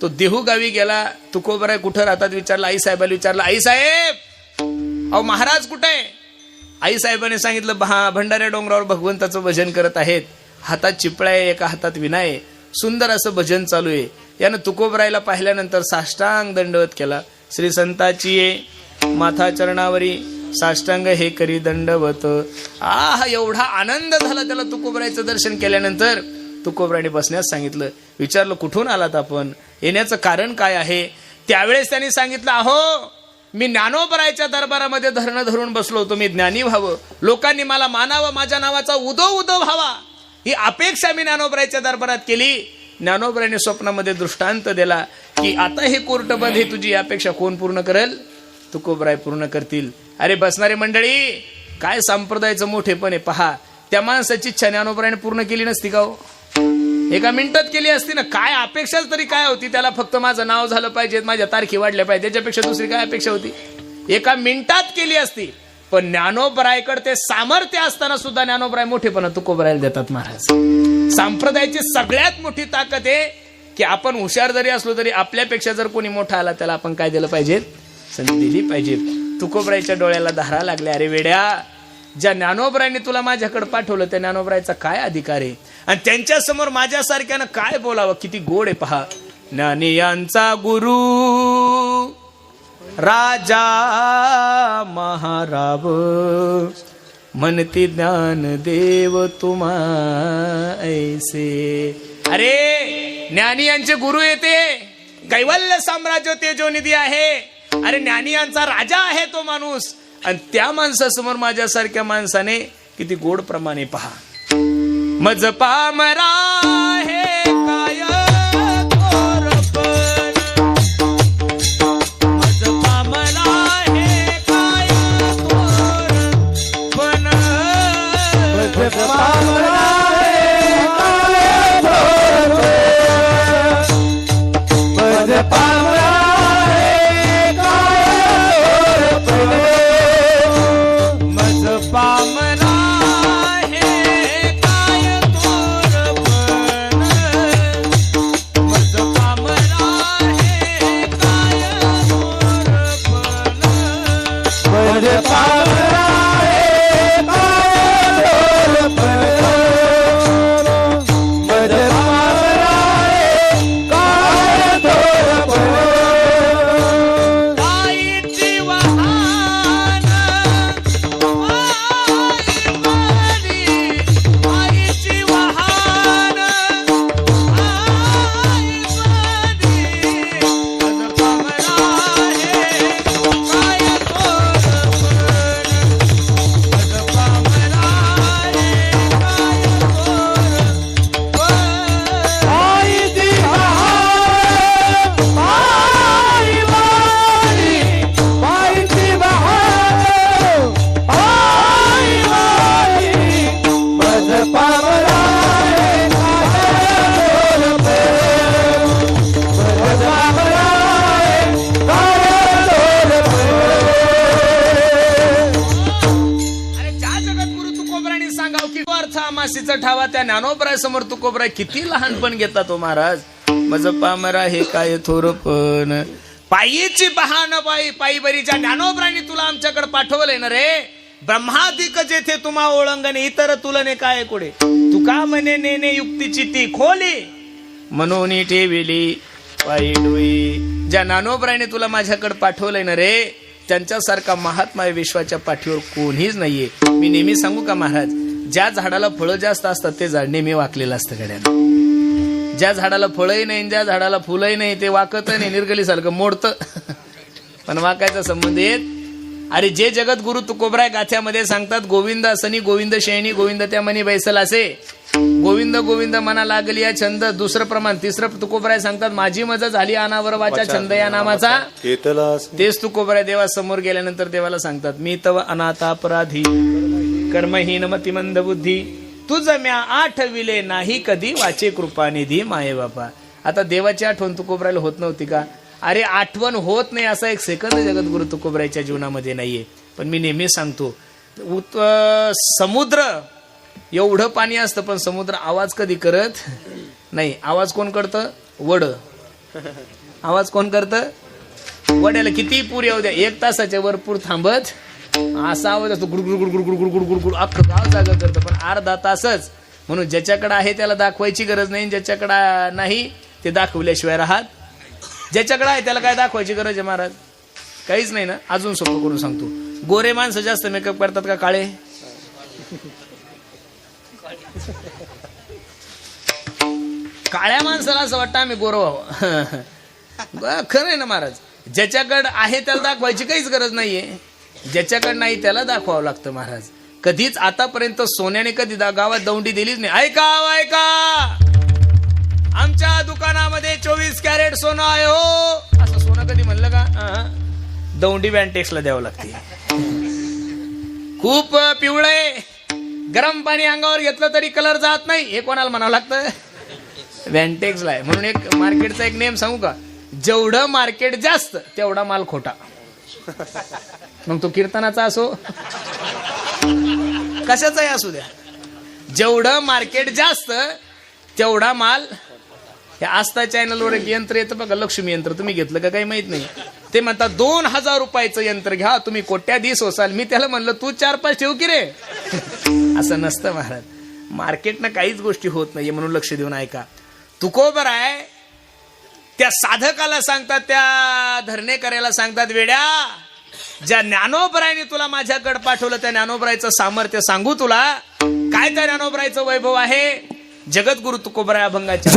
तो देहू गावी गेला. तुकोबराय कुठं राहतात विचारला, आई साहेबाला विचारला, आई साहेब अहो महाराज कुठे आहे? आई साहेबांनी सांगितलं भंडाऱ्या डोंगरावर भगवंताचं भजन करत आहेत, हातात चिपळा आहे, एका हातात विना आहे, सुंदर असं भजन चालू आहे. यानं तुकोबरायला पाहिल्यानंतर साष्टांग दंडवत केला. श्री संताची ये माथा चरणावरी, साष्टांग हे करी दंडवत. एवढा आनंद झाला त्याला तुकोबरायचं दर्शन केल्यानंतर. तुकोबराने बसण्यास सांगितलं. विचारलं कुठून आलात आपण, येण्याचं कारण काय आहे. त्यावेळेस त्यांनी सांगितलं, अहो मी ज्ञानोबरायच्या दरबारामध्ये धरणं धरून बसलो होतो. मी ज्ञानी व्हावं, लोकांनी मला मानावं, माझ्या नावाचा उदो उदो व्हावा, ही अपेक्षा मी ज्ञानोबरायच्या दरबारात केली. ज्ञानोबरायने स्वप्नामध्ये दृष्टांत दिला की आता हे कोर्ट बंद, हे तुझी अपेक्षा कोण पूर्ण करेल. तुकोबराय पूर्ण करतील. अरे बसणारे मंडळी, काय संप्रदायाचं मोठेपण आहे पहा. त्या माणसाची इच्छा ज्ञानोबरायने पूर्ण केली नसती का हो? एका मिनिटात केली असती ना. काय अपेक्षाच तरी काय होती त्याला, फक्त माझं नाव झालं पाहिजे, माझ्या तारखी वाढल्या पाहिजे, त्याच्यापेक्षा दुसरी काय अपेक्षा होती. एका मिनिटात केली असती. पण ज्ञानोबरायकडे ते सामर्थ्य असताना सुद्धा ज्ञानोबराय मोठेपणा तुकोबरायला देतात महाराज. संप्रदायाची सगळ्यात मोठी ताकद आहे की आपण हुशार जरी असलो तरी आपल्यापेक्षा जर कोणी मोठा आला त्याला आपण काय दिलं पाहिजे, संधी दिली पाहिजे. तुकोबरायच्या डोळ्याला धारा लागल्या. अरे वेड्या, ज्या ज्ञानोबरायने तुला माझ्याकडे पाठवलं त्या ज्ञानोबरायचा काय अधिकार आहे, आणि त्यांच्या समोर माझ्यासारख्यानं काय बोलावं. किती गोड आहे पहा. ज्ञानी यांचा गुरु राजा महाराव, म्हणती ज्ञान देव तुम्हा ऐसे. अरे ज्ञानी यांचे गुरु येते, कैवल्य साम्राज्य तेजोनिधी आहे. अरे ज्ञानी यांचा राजा आहे तो माणूस, आणि त्या माणसासमोर माझ्यासारख्या माणसाने किती गोड प्रमाणे पहा. मज पामरा हे काय थोरपण, मज पामरा हे काय थोरपण, मज पामरा हे काय थोरपण, मज पामरा हे काय थोरपण, मज पामरा ठावा. त्या ज्ञानोबराय समोर तुकोबराय किती लहानपण घेतात तो महाराज. मज पामरा हे काय थोरपण, पायीची बहान पायी पायी बरीच्या ज्ञानोबरायने तुला आमच्याकडे पाठवलंय ना रे. ब्रह्मादिक जेथे तुम्हा ओळंगणे, इतर तुलने काय कोडे, तुका म्हणे नेने युक्तीची ती खोली, मनोनी ठेविली पायी डोई. ज्या ज्ञानोबरायने तुला माझ्याकडे पाठवलंय ना रे, त्यांच्यासारखा महात्मा विश्वाच्या पाठीवर कोणीच नाहीये. मी नेहमी सांगू का महाराज, ज्या झाडाला फळं जास्त असतात ते झाड नेहमी वाकलेलं असतं गड्यानं. ज्या झाडाला फळही नाही, ज्या झाडाला फुलंही नाही, ते वाकत नाही, निर्गलीसारखं मोडतं, पण वाकायचा संबंध येत. अरे जे जगत गुरु तुकोबराय गाथ्यामध्ये सांगतात, गोविंद असनी गोविंद शयनी गोविंद त्या मनी बैसल असे, गोविंद गोविंद मना लागली या छंद. दुसरं प्रमाण. तिसरं तुकोबराय सांगतात, माझी मजा झाली अनावर वाचा छंद या नामाचा. तेच तुकोबराय देवासमोर गेल्यानंतर देवाला सांगतात, मी तव अनाथा अपराधी कर्महीन मती मंद बुद्धी, तुझ म्या आठविले नाही कधी वाचे कृपानिधी माये बापा. आता देवाची आठवण तुकोबरायला होत नव्हती का? अरे आठवण होत नाही असा एक सेकंद जगद्गुरु तुकोबरायच्या जीवनामध्ये नाहीये. पण मी नेहमी सांगतो, समुद्र एवढं पाणी असतं पण समुद्र आवाज कधी करत नाही. आवाज कोण करतं? वड. आवाज कोण करतं? वड्याला किती पूर येऊ द्या, 1 तासाच्या वर पूर थांबत असा आवाज असतो, गुडगुड गुडगुड गुडगुड गुडगुड गुड, अख्खं गाव जागा करतं. पण अर्धा तासच. म्हणून ज्याच्याकडे आहे त्याला दाखवायची गरज नाही, ज्याच्याकडे नाही ते दाखवल्याशिवाय राहत. ज्याच्याकडे आहे त्याला काय दाखवायची गरज आहे महाराज? काहीच नाही ना. अजून सोपं करून सांगतो, गोरे माणसं जास्त मेकअप करतात का काळे? काळ्या माणसाला असं वाटतं आम्ही गोरं व्हावं. खरं आहे ना महाराज. ज्याच्याकडे आहे त्याला दाखवायची काहीच गरज नाहीये, ज्याच्याकडे नाही त्याला दाखवावं लागतं महाराज. कधीच आतापर्यंत सोन्याने कधी गावात दौंडी दिलीच नाही. ऐका, आमच्या दुकानामध्ये 24 कॅरेट सोनं आहे हो, असं सोनं कधी म्हणलं का? दौंडी बँटेक्सला द्यावं लागते. खूप पिवळे, गरम पाणी अंगावर घेतलं तरी कलर जात नाही, हे कोणाला म्हणावं लागतं? बँटेक्सला आहे. म्हणून एक मार्केटचा एक नेम सांगू का? जेवढं मार्केट जास्त तेवढा माल खोटा. मग तो कीर्तनाचा असो कशाचाही असू द्या, जेवढं मार्केट जास्त तेवढा माल. या आस्था चॅनलवर एक यंत्र येतं बघा, लक्ष्मी यंत्र. तुम्ही घेतलं का काही माहित नाही. ते म्हणतात 2000 रुपयाचं यंत्र घ्या, तुम्ही कोट्याधीश होसाल. मी त्याला म्हणलं तू 4-5 ठेव की रे. असं नसतं महाराज. मार्केटनं काहीच गोष्टी होत नाहीये, म्हणून लक्ष देऊन ऐका. तुकोबर आहे त्या साधकाला सांगतात, त्या धरणेकऱ्याला सांगतात, वेड्या ज्या ज्ञानोबरायने तुला माझ्याकडे पाठवलं त्या ज्ञानोबरायचं सामर्थ्य सांगू तुला. काय त्या ज्ञानोबरायचं वैभव आहे? जगद्गुरु तुकोबराय अभंगाच्या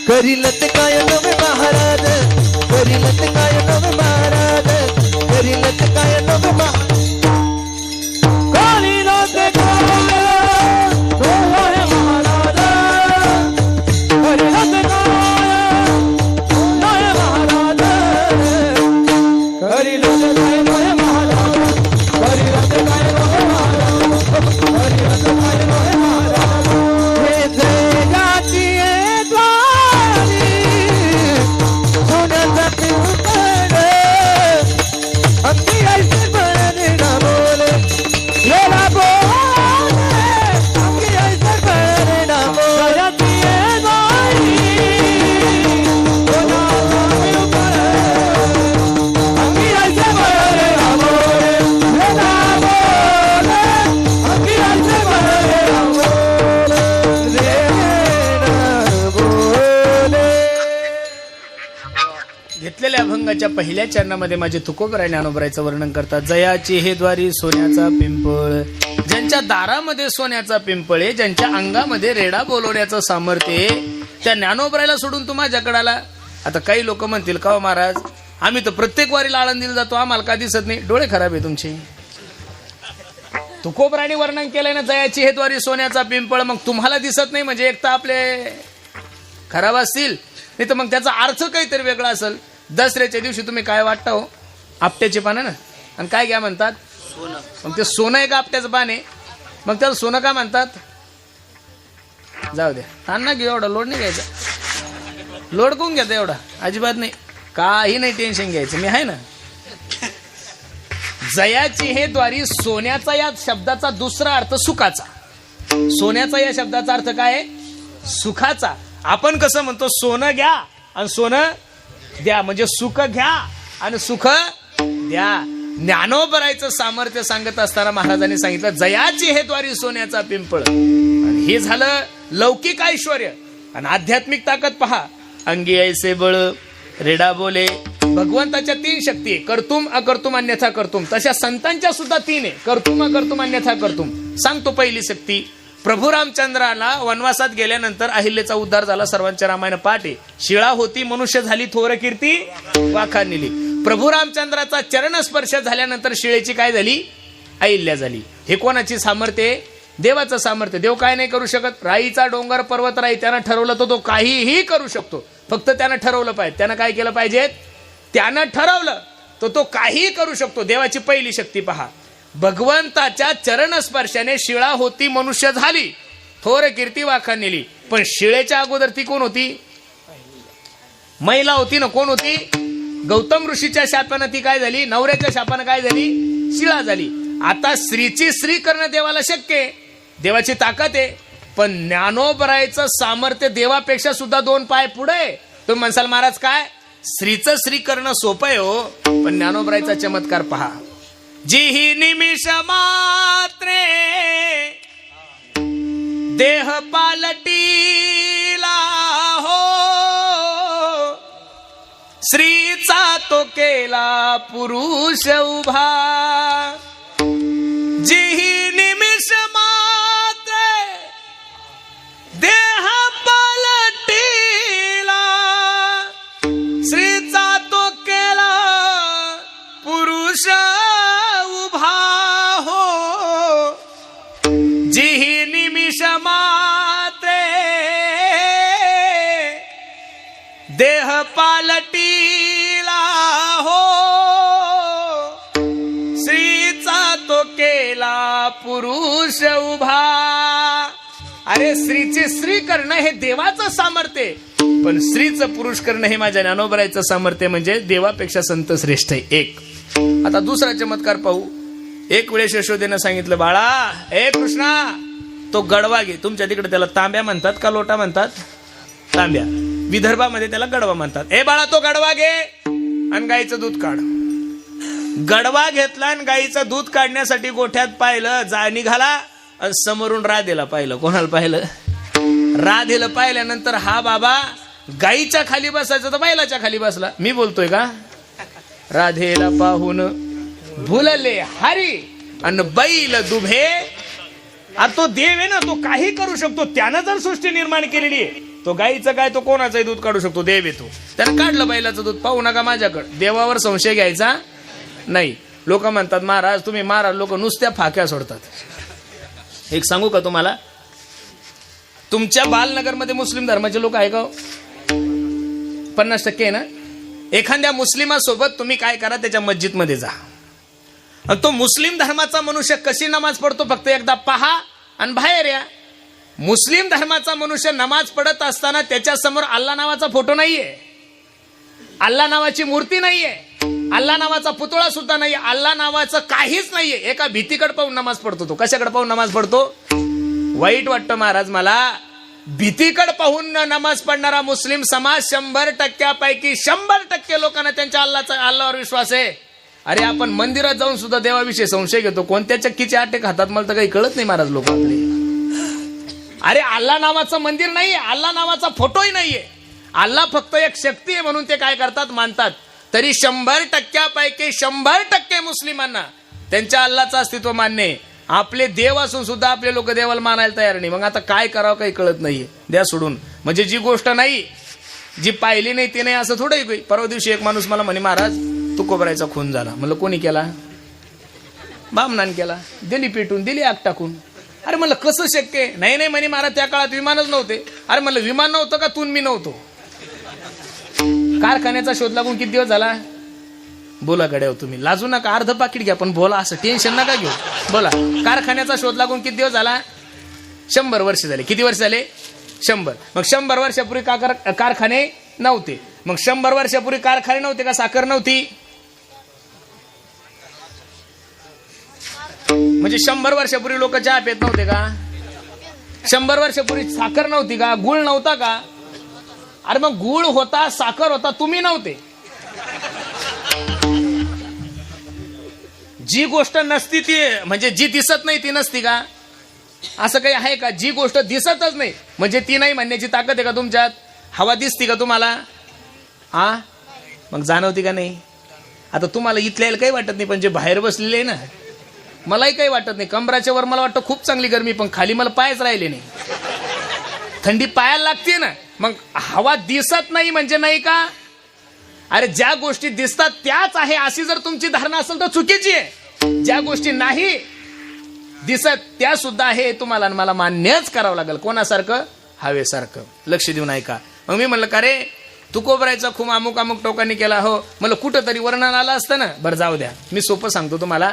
करिलत काय नवे महाराज, करिलत काय नवे महाराज, करिलत काय नवे महाराज, करिलत काय नवे महाराज, करिलत काय नवे महाराज, करिलत काय नवे महाराज, करिलत काय नवे महाराज, करिलत काय नवे महाराज, हे जगाची घेतलेल्या अभंगाच्या पहिल्या चरणामध्ये माझे तुकोबराय ज्ञानोबरायचं वर्णन करतात. जयाची हे द्वारी सोन्याचा पिंपळ, ज्यांच्या दारामध्ये सोन्याचा पिंपळ आहे, ज्यांच्या अंगामध्ये रेडा बोलवण्याचं सामर्थ्य आहे, त्या ज्ञानोबरायला सोडून तू माझ्याकडे आला. आता काही लोक म्हणतील का हो महाराज, आम्ही तर प्रत्येक वारीला आळंदीला जातो, आम्हाला का दिसत नाही? डोळे खराब आहे तुमचे. तुकोबराने वर्णन केलंय ना, जयाची हे द्वारी सोन्याचा पिंपळ. मग तुम्हाला दिसत नाही म्हणजे एक तर आपले खराब असतील, नाही तर मग त्याचा अर्थ काहीतरी वेगळा असेल. दसऱ्याच्या दिवशी तुम्ही काय वाटता हो? आपट्याचे पानं ना, आणि काय घ्या म्हणतात? मग ते सोनं आहे का आपट्याचं पान आहे? मग त्याला सोनं का म्हणतात? जाऊ द्या, ताण घेऊ, एवढा लोड नाही घ्यायचा. लोड कोण घ्या एवढा? अजिबात नाही, काही नाही टेन्शन घ्यायचं, मी आहे ना. जयाची हे द्वारी सोन्याचा या शब्दाचा दुसरा अर्थ सुखाचा. सोन्याचा या शब्दाचा अर्थ काय आहे? सुखाचा. आपण कसं म्हणतो, सोनं घ्या आणि सोनं द्या, म्हणजे सुख घ्या आणि सुख द्या. ज्ञानोबरायचं सामर्थ्य सांगत असताना महाराजांनी सांगितलं, जयाची हे द्वारी सोन्याचा पिंपळ. आणि हे झालं लौकिक ऐश्वर्य. आणि आध्यात्मिक ताकद पहा, अंगी ऐसे बळ, रेडा बोले. भगवंताच्या 3 शक्ती आहे, कर्तुम अकर्तुम अन्यथा कर्तुम. तशा संतांच्या सुद्धा 3 आहे, कर्तुम अकर्तुम अन्यथा कर्तुम. सांगतो पहिली शक्ती. प्रभू रामचंद्राला वनवासात गेल्यानंतर अहिल्याचा उद्धार झाला, सर्वांच्या रामायण पाठ आहे. शिळा होती मनुष्य झाली, थोर कीर्ती वाखाणली. प्रभू रामचंद्राचा चरणस्पर्श झाल्यानंतर शिळेची काय झाली? अहिल्या झाली. हे कोणाची सामर्थ्य आहे? देवाचं सामर्थ्य. देव काय नाही करू शकत? राईचा डोंगर पर्वत राई, त्यानं ठरवलं तर तो काहीही करू शकतो. फक्त त्यानं ठरवलं पाहिजे. त्यानं काय केलं पाहिजे? त्यानं ठरवलं तर तो काहीही करू शकतो. देवाची पहिली शक्ती पहा. भगवंताच्या चरणस्पर्शाने शिळा होती मनुष्य झाली, थोर कीर्ती वाखाणली. पण शिळेच्या अगोदर ती कोण होती? महिला होती ना. कोण होती? गौतम ऋषीच्या शापानं ती काय झाली? नवऱ्याच्या शापानं काय झाली? शिळा झाली. आता स्त्रीची स्त्री करणं देवाला शक्य आहे, देवाची ताकद आहे. पण ज्ञानोबरायचं सामर्थ्य देवापेक्षा सुद्धा 2 पाय पुढे. तुम्ही म्हणसाल महाराज काय? स्त्रीचं स्त्री करणं सोपं आहे हो, पण ज्ञानोबरायचा चमत्कार पहा. जी ही निमिष मात्रे देह पालटीला हो, स्त्रीचा तो केला पुरुष उभा. जी ही निमिष मात्रे देह पालटीला, स्त्रीचा तो केला पुरुष उभा हो. जी ही निमिष मात्रे देह पालटीला हो, स्त्रीचा तो केला पुरुष उभा. अरे स्त्रीची स्त्री करणं हे देवाचं सामर्थ्य आहे, पण स्त्रीचं पुरुष करणं हे माझ्या ज्ञानोबरायचं सामर्थ्य. म्हणजे देवापेक्षा संत श्रेष्ठ आहे. एक. आता दुसरा चमत्कार पाहू. एक वेळेस यशोदेनं सांगितलं, बाळा ए कृष्णा, तो गडवा घे. तुमच्या तिकडे त्याला तांब्या म्हणतात का लोटा म्हणतात? तांब्या. विदर्भामध्ये त्याला गडवा म्हणतात. ए बाळा, तो गडवा घे आणि गाईचं दूध काढ. गडवा घेतला आणि गाईचं दूध काढण्यासाठी गोठ्यात पाहिलं, निघाला आणि समोरून राधेला पाहिलं. कोणाला पाहिलं? राधेला पाहिल्यानंतर हा बाबा गाईच्या खाली बसायचं तर बैलाच्या खाली बसला. मी बोलतोय का? राधेला पाहून भुलले हरी आणि बैल दुभे. अरे तो देव आहे ना, तो काही करू शकतो. त्यानं जर सृष्टी निर्माण केलेली आहे, तो गाईचं काय, तो कोणाचंही दूध काढू शकतो. देव येतो. त्यानं काढलं बैलाचं दूध. पाहू नका माझ्याकडे, देवावर संशय घ्यायचा नाही. लोक म्हणतात महाराज तुम्ही महाराज, लोक नुसत्या फाक्या सोडतात. एक सांगू का तुम्हाला? तुमच्या बालनगरमध्ये मुस्लिम धर्माचे लोक आहे का? 50% आहे ना. एखाद्या मुस्लिमासोबत तुम्ही काय करा, त्याच्या मस्जिदमध्ये जा. तो मुस्लिम धर्माचा मनुष्य कशी नमाज पडतो फक्त एकदा पहा आणि बाहेर या. मुस्लिम धर्माचा मनुष्य नमाज पडत असताना त्याच्या समोर अल्ला नावाचा फोटो नाहीये, अल्ला नावाची मूर्ती नाहीये, अल्ला नावाचा पुतळा सुद्धा नाही, अल्ला नावाचं काहीच नाहीये. एका भीतीकडे पाहून नमाज पडतो. तो कशाकडे पाहून नमाज पडतो? वाईट वाटतं महाराज मला. भीतीकडे पाहून नमाज पडणारा मुस्लिम समाज 100%पैकी 100% लोकांना त्यांच्या अल्लावर विश्वास आहे. अरे आपण मंदिरात जाऊन सुद्धा देवाविषयी संशय घेतो. कोणत्या चक्कीचे आटे खातात मला तर काही कळत नाही महाराज लोक आपले. अरे अल्ला नावाचं मंदिर नाहीये, अल्ला नावाचा फोटोही नाहीये. अल्ला फक्त एक शक्ती आहे म्हणून ते काय करतात, मानतात. तरी 100%पैकी 100% मुस्लिमांना त्यांच्या अल्लाचं अस्तित्व मान्य आहे. आपले देव असून सुद्धा आपले लोक देवाला मानायला तयार नाही. मग आता काय करावं काही कळत नाहीये. द्या सोडून. म्हणजे जी गोष्ट नाही, जी पाहिली नाही ती नाही असं थोडं. परवा दिवशी एक माणूस मला म्हणे, महाराज तुकोबरायचा खून झाला. म्हणलं कोणी केला? बामणान केला. दिली पेटून, दिली आग टाकून. अरे म्हणलं कसं शक्य? नाही म्हणे महाराज त्या काळात विमानच नव्हते. अरे म्हणलं विमान नव्हतं का? तून मी नव्हतो. कारखान्याचा शोध लागून किती दिवस झाला? बोला गड्या तुम्ही, लाजू नका, अर्ध पाकिट घ्या पण बोला, असं टेन्शन नका घेऊ. बोला, कारखान्याचा शोध लागून किती दिवस झाला? 100 वर्ष झाले. किती वर्ष झाले? 100. मग 100 वर्षापूर्वी कारखाने नव्हते. मग 100 वर्षापूर्वी कारखाने नव्हते का साखर नव्हती? म्हणजे 100 वर्षापूर्वी लोक चहा पेत नव्हते का? 100 वर्षापूर्वी साखर नव्हती का? गुळ नव्हता का? अरे मग गुळ होता, साखर होता, तुम्ही नव्हते. जी गोष्ट नसती ती, म्हणजे जी दिसत नाही ती नसती का? असं काही आहे का? जी गोष्ट दिसतच नाही म्हणजे ती नाही म्हणण्याची ताकद आहे का तुमच्यात? हवा दिसती का तुम्हाला? मग जाणवती का नाही? आता तुम्हाला इथल्या काही वाटत नाही, पण जे बाहेर बसलेले आहे ना, मलाही काही वाटत नाही. कमराच्या वर मला वाटतं खूप चांगली गरमी, पण खाली मला पायच राहिले नाही. थंडी पायाला लागते ना. मग हवा दिसत नाही म्हणजे नाही का? अरे ज्या गोष्टी दिसतात त्याच आहे अशी जर तुमची धारणा असेल तर चुकीची आहे. ज्या गोष्टी नाही दिसत त्या सुद्धा आहे, तुम्हाला मला मान्यच करावं लागेल. कोणासारखं? हवेसारखं. लक्ष देऊन ऐका. मग मी म्हणलं का रे तुकोबरायचा खूप अमुक टोकांनी केला. हो म्हणलं कुठंतरी वर्णन आलं असतं ना. बरं जाऊ द्या, मी सोपं सांगतो तुम्हाला.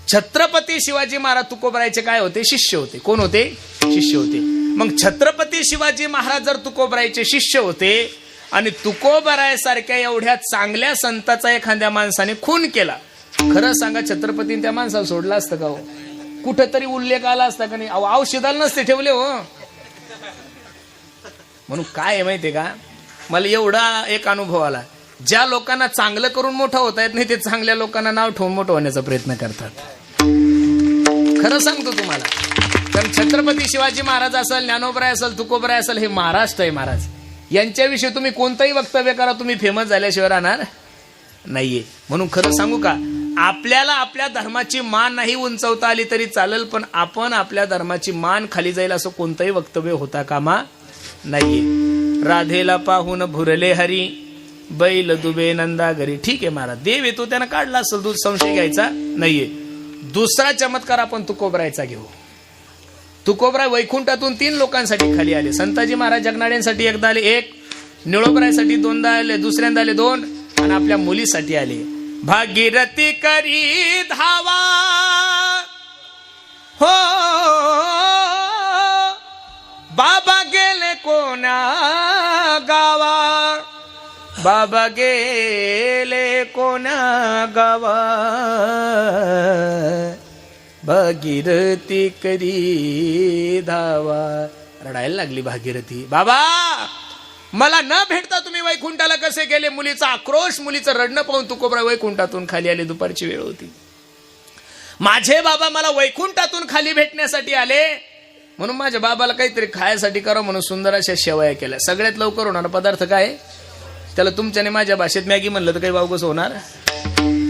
छत्रपती शिवाजी महाराज तुकोबरायचे काय होते? शिष्य होते. कोण होते? शिष्य होते. मग छत्रपती शिवाजी महाराज जर तुकोबरायचे शिष्य होते आणि तुकोबरायसारख्या एवढ्या चांगल्या संताचा एखाद्या माणसाने खून केला, खरं सांगा छत्रपतीने त्या माणसाला सोडलं असतं का? हो कुठेतरी उल्लेख आला असता का नाही? औषधाला नसते ठेवले हो. म्हणून काय माहितीये का, मला एवढा एक अनुभव आला. ज्या लोकांना चांगलं करून मोठं होता येत नाही ते चांगल्या लोकांना नाव ठेवून मोठं होण्याचा प्रयत्न करतात. खरं सांगतो तुम्हाला. कारण छत्रपती शिवाजी महाराज असेल, ज्ञानोबराय असेल, तुकोबराय असेल, हे महाराष्ट्र आहे. महाराज यांच्याविषयी तुम्ही कोणतंही वक्तव्य करा, तुम्ही फेमस झाल्याशिवाय राहणार नाहीये. म्हणून खरं सांगू का, आपल्याला आपल्या धर्माची मान नाही उंचवता आली तरी चालेल, पण आपण आपल्या धर्माची मान खाली जाईल असं कोणतंही वक्तव्य होता कामा नाहीये. राधेला पाहून भुरले हरी, बैल दुबे नंदा घरी. ठीक आहे महाराज, देव येतो त्यानं काढला असेल दूध, संशय घ्यायचा नाहीये. दुसरा चमत्कार आपण तुकोबरायचा घेऊ. तुकोबराय वैकुंठातून 3 लोकांसाठी खाली आले. संताजी महाराज जगनाड्यांसाठी एकदा आले 1, निळोबरायसाठी 2दा आले, दुसऱ्यांदा आले 2, आणि आपल्या मुलीसाठी आले. भागीरथी करी धावा हो, बाबा गेले कोण्या गावा, बाबा गेले कोण्या गावा, भागीरथी करी धावा. रडायला लागली भागीरथी. बाबा मला न भेटता तुम्ही वैकुंठाला कसे गेले? मुलीचा आक्रोश, मुलीचं रडणं पाहून तुकोबराय वैकुंठातून खाली आले. दुपारची वेळ होती. माझे बाबा मला वैकुंठातून खाली भेटण्यासाठी आले, म्हणून माझ्या बाबाला काहीतरी खायसाठी करावं म्हणून सुंदर अशा शेवया केल्या. सगळ्यात लवकर होणारा पदार्थ काय? त्याला तुमच्याने माझ्या भाषेत मॅगी म्हणलं तर काही वावगस होणार?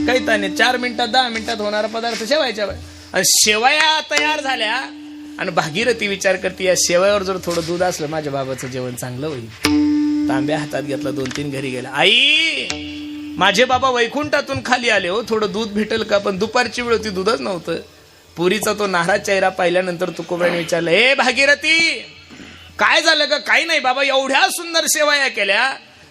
काही ताने 4 मिनिटात 10 मिनिटात होणारा पदार्थ शेवायच्या. आणि शेवया तयार झाल्या आणि भागीरथी विचार करते, या शेवयावर जर थोडं दूध असलं माझ्या बाबाचं जेवण चांगलं होईल. तांब्या हातात घेतला, 2-3 घरी गेला. आई माझे बाबा वैकुंठातून खाली आले हो, थोडं दूध भेटेल का? पण दुपारची वेळ होती, दूधच नव्हतं. पुरीचा तो नाराज चेहरा पाहिल्यानंतर तुकोबरायने विचारलं, हे भागीरथी काय झालं का? काही नाही बाबा, एवढ्या सुंदर शेवया केल्या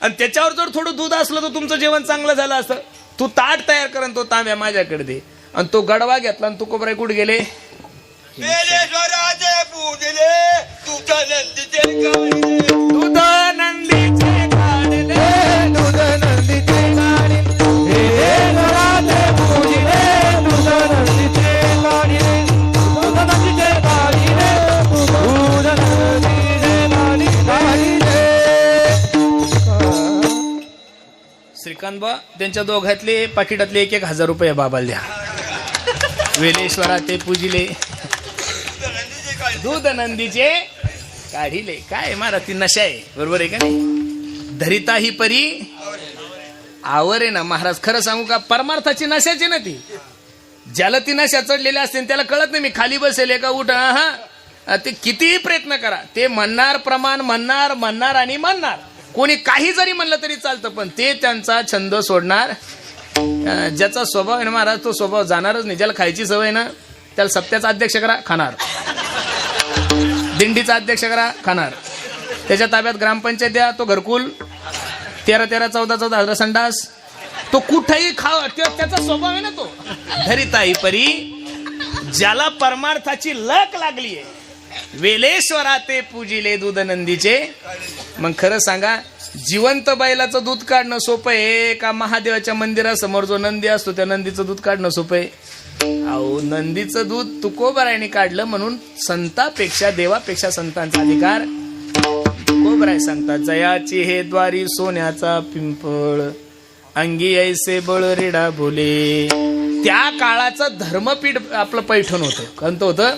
आणि त्याच्यावर जर थोडं दूध असलं तर तुमचं जेवण चांगलं झालं असतं. तू ताट तयार कर आणि तो तांब्या माझ्याकडे दे. आणि तो गडवा घेतला आणि तुकोबराय कुठे गेले? दूध नंदीचे काढले, दूध नंदीचे काढले, हे घरात पूजिले, दूध नंदीचे काढले, दूध नंदीचे काढले, दूध नंदीचे काढले. श्रीकांत बा त्यांच्या दोघातले पाकिटातले 1,000 रुपये बाबाला द्या. वेलेश्वरा ते पूजिले, दूध नंदीचे काढिले. काय महाराज ती नशा आहे, बरोबर आहे का नाही? धरिता ही परी आवर आहे ना महाराज. खरं सांगू का, परमार्थाची नशाची ना ती. ज्याला ती नशा चढलेल्या असते त्याला कळत नाही मी खाली बसेल का उठ, हा ते कितीही प्रयत्न करा ते म्हणणार, प्रमाण म्हणणार आणि म्हणणार. कोणी काही जरी म्हणलं तरी चालतं, पण ते त्यांचा छंद सोडणार. ज्याचा स्वभाव आहे ना महाराज, तो स्वभाव जाणारच नाही. ज्याला खायची सवय ना त्याला सप्त्याचा अध्यक्ष करा, खाणार. दिंडीचा अध्यक्ष करा, खाणार. त्याच्या ताब्यात ग्रामपंचायत द्या, तो घरकुल. 13-13, 14-14 संडास, तो कुठेही खाव, त्याचा स्वभाव आहे ना तो. धरिताई परी ज्याला परमार्थाची लक लागलीये, वेलेश्वरा ते पूजिले दूध नंदीचे. मग खरं सांगा, जिवंत बैलाचं दूध काढणं सोपं आहे का महादेवाच्या मंदिरासमोर जो नंदी असतो त्या नंदीचं दूध काढणं सोपं आहे? अहो, नंदीचं दूध तुकोबरायने काढलं म्हणून संतापेक्षा देवापेक्षा संतांचा अधिकार. तुकोबराय सांगतात, जयाची हे द्वारी सोन्याचा पिंपळ, अंगी ऐसे बळ रेडा बोले. त्या काळाचं धर्मपीठ आपलं पैठण होतं. कोणतं होतं?